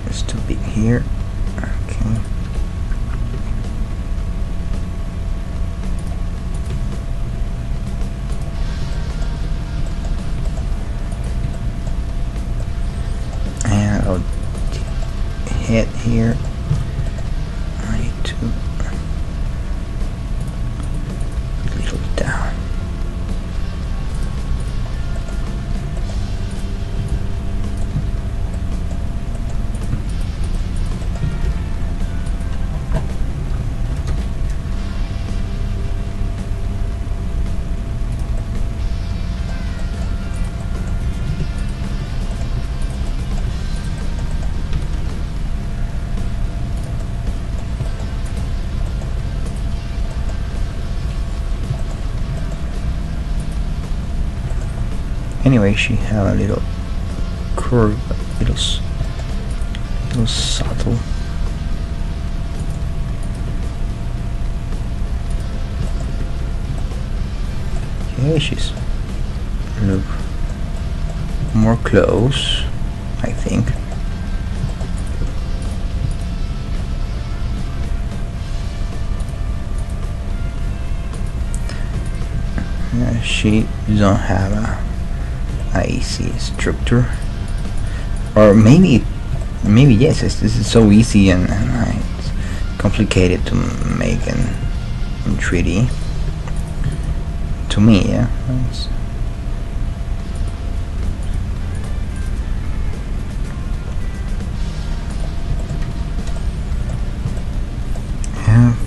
Speaker 1: It's too big here. Okay. And I'll hit here. I need to a little down. Anyway, she had a little curve, little subtle. Okay, she's look more close, I think. She don't have a easy structure, or maybe yes, this is so easy and it's complicated to make in 3D to me. Yeah,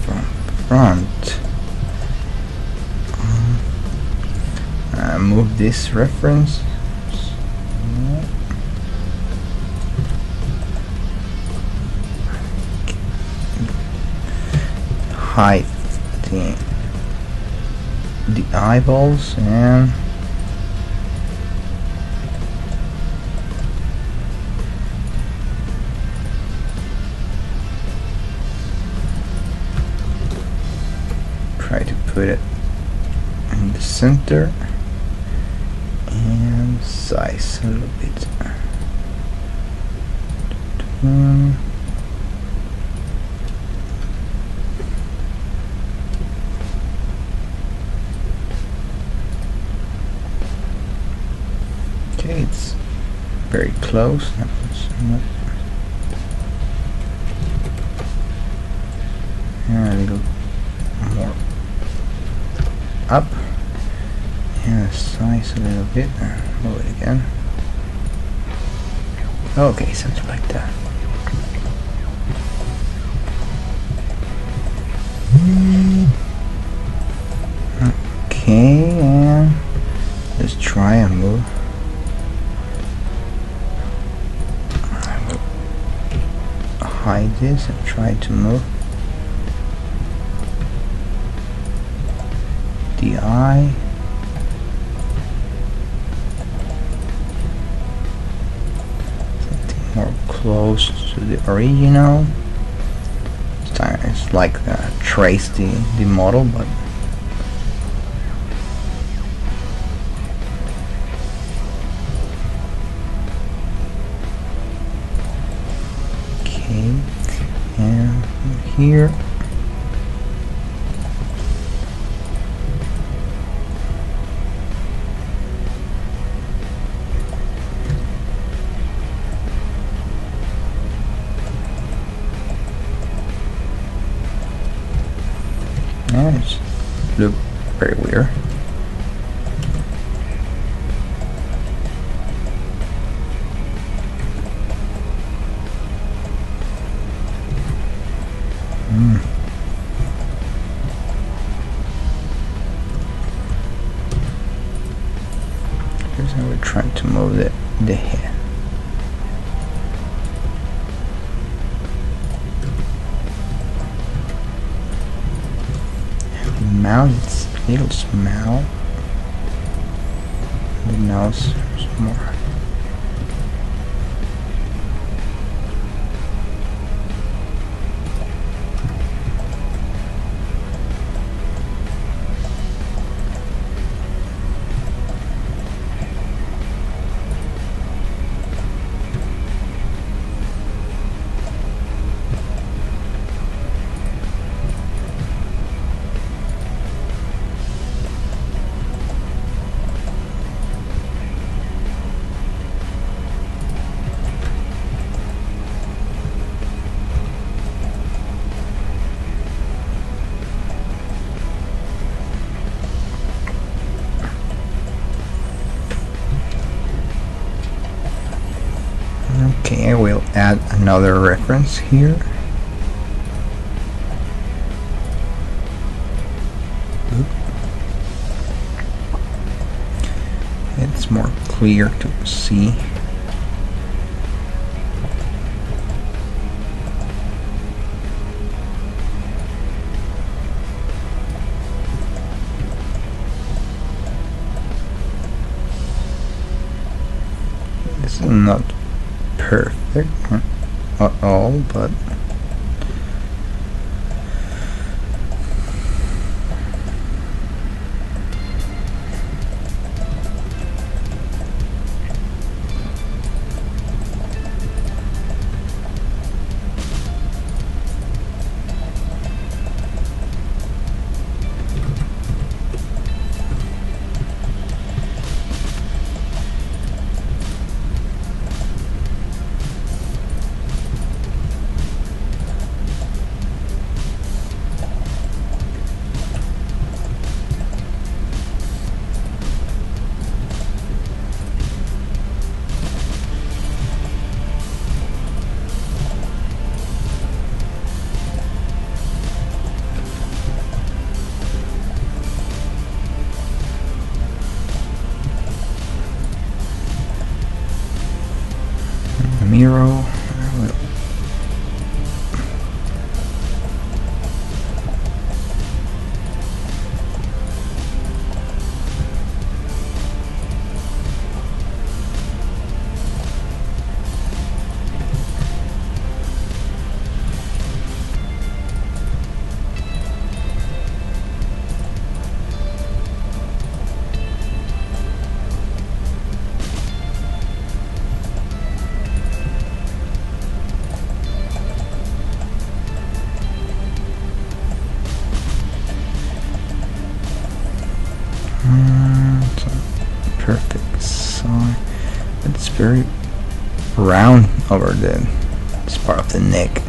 Speaker 1: from front. Move this reference. Hide the eyeballs and try to put it in the center and size a little bit. Okay, it's very close. And a little more up. And size a little bit. Move it again. Okay, something like that. Okay, and let's try and move. I will hide this and try to move the eye. Something more close to the original. It's like trace the model, but okay, and here it's look very weird. Here's how we're trying to move the head. mouth is a little small. The nose is more. Okay, I will add another reference here. It's more clear to see. This is not perfect at all, but Miro. Perfect sign. It's very round over this part of the neck.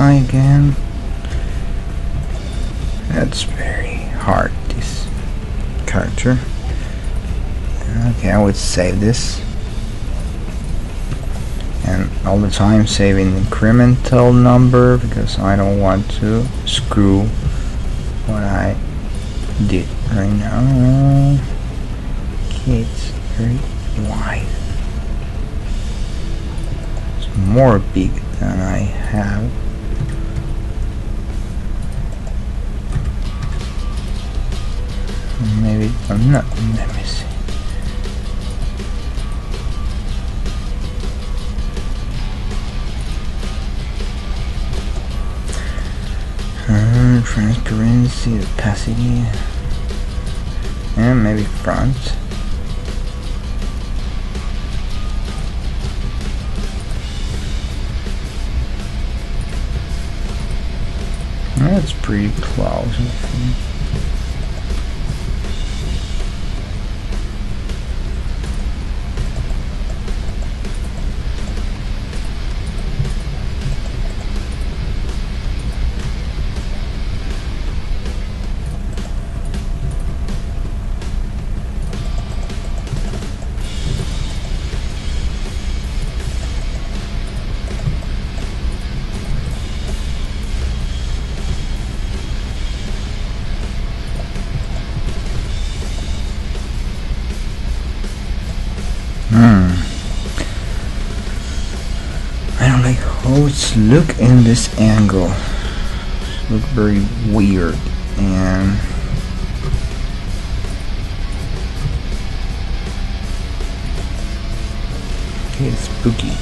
Speaker 1: try again. That's very hard, this character. Okay, I would save this. And all the time save in incremental number because I don't want to screw what I did right now. Okay, it's very wide. It's more big than I have. Maybe I'm not. Let me see. Transparency, opacity, and maybe front. That's pretty close, I think. I don't like how it's look in this angle. It's look very weird and it's spooky.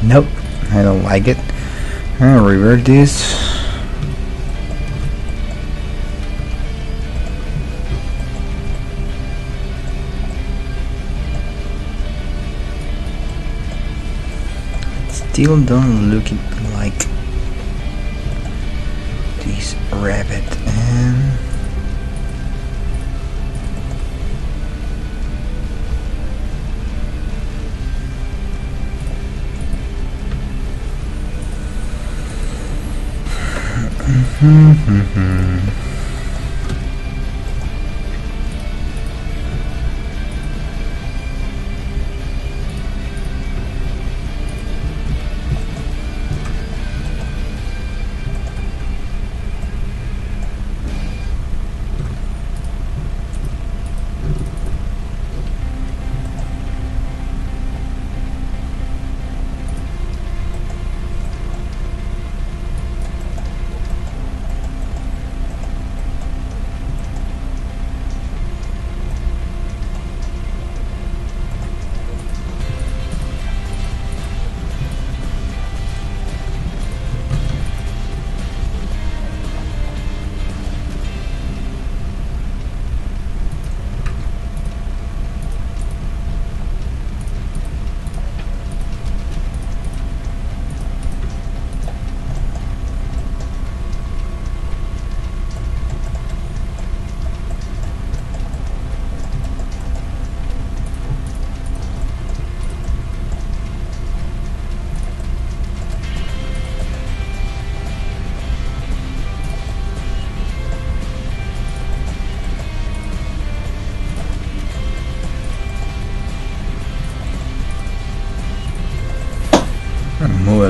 Speaker 1: Nope, I don't like it. I'll revert this. Still don't look it like this rabbit and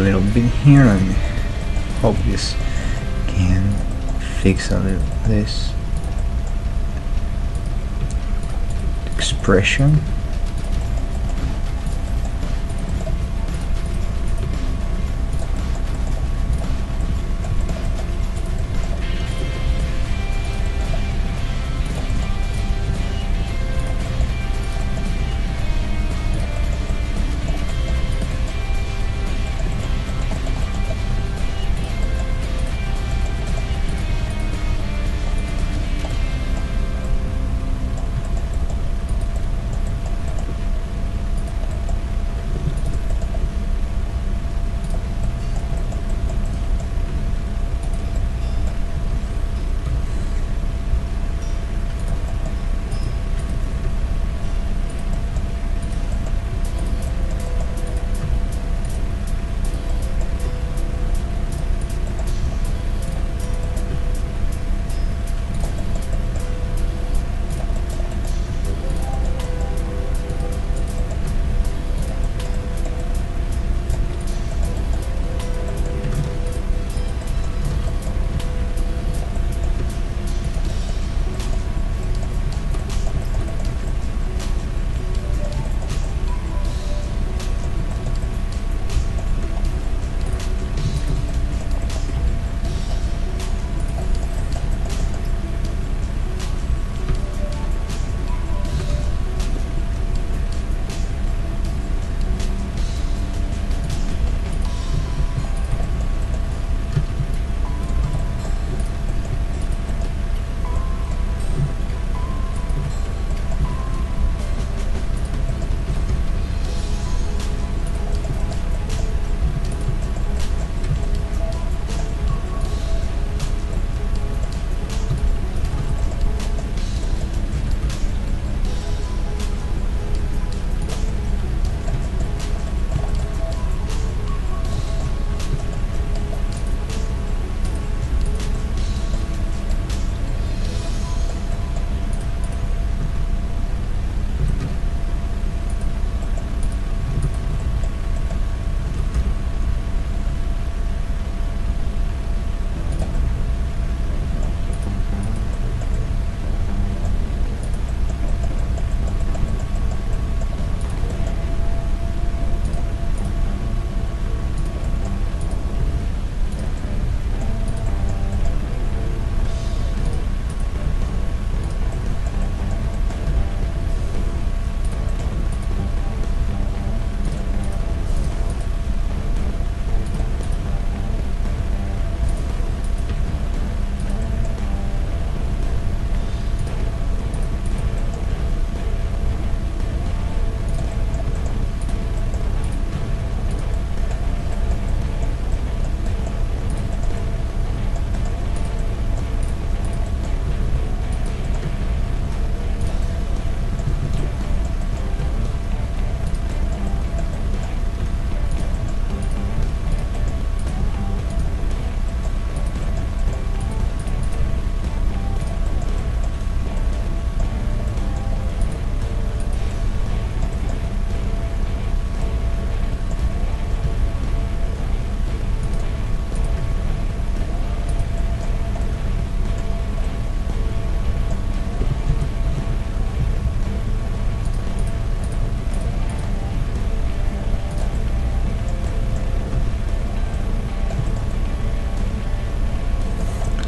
Speaker 1: a little bit here and hope this can fix a little this expression.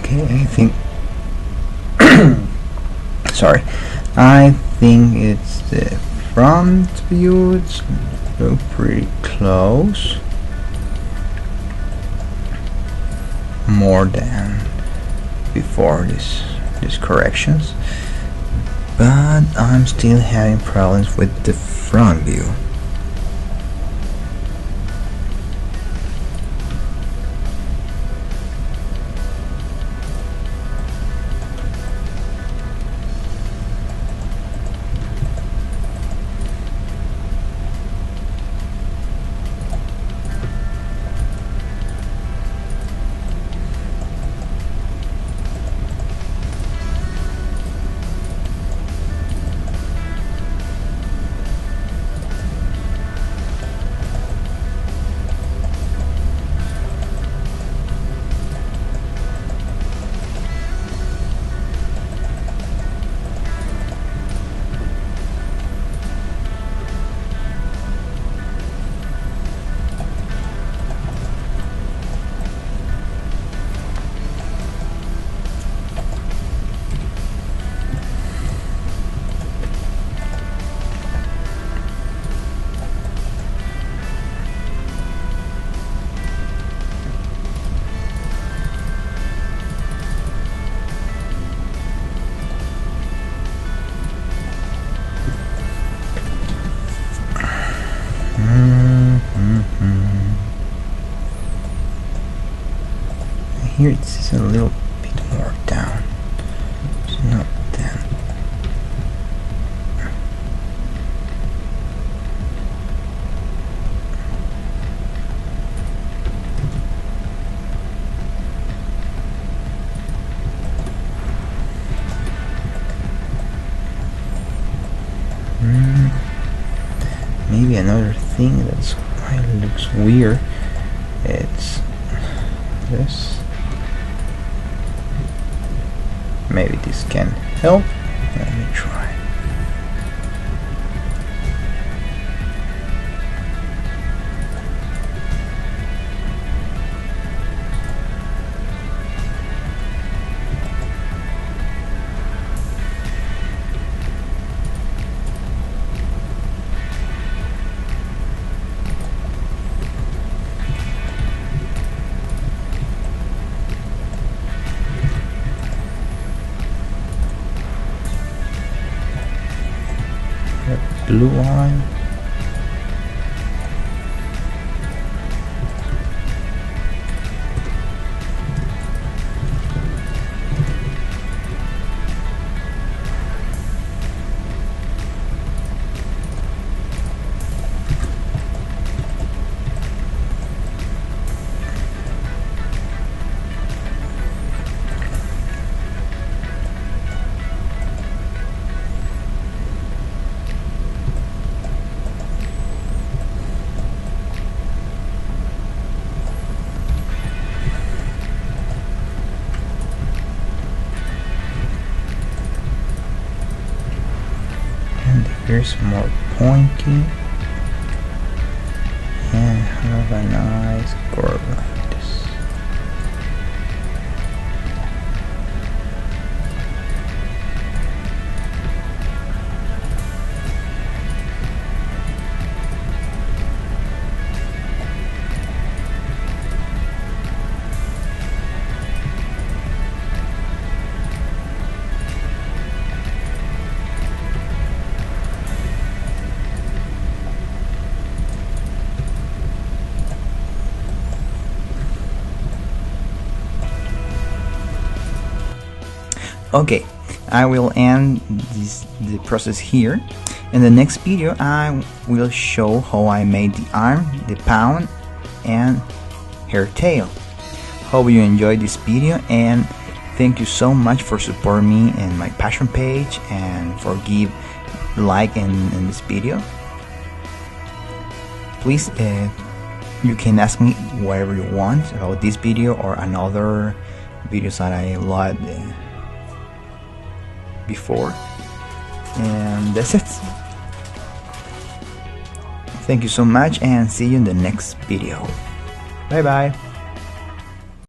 Speaker 1: Okay, I think sorry, I think it's the front view. It's look pretty close, more than before these corrections, but I'm still having problems with the front view. here it's a little bit more down. It's not that. Maybe another thing that's why it looks weird, it's this. Maybe this can help. Let me try. Blue line. Here's more pointy and have a nice curve like this. Okay, I will end the process here. In the next video I will show how I made the arm, the pound and her tail. Hope you enjoyed this video, and thank you so much for supporting me in my passion page and for give like in this video. Please you can ask me whatever you want about this video or another videos that I loved before, and that's it. Thank you so much and see you in the next video. Bye bye.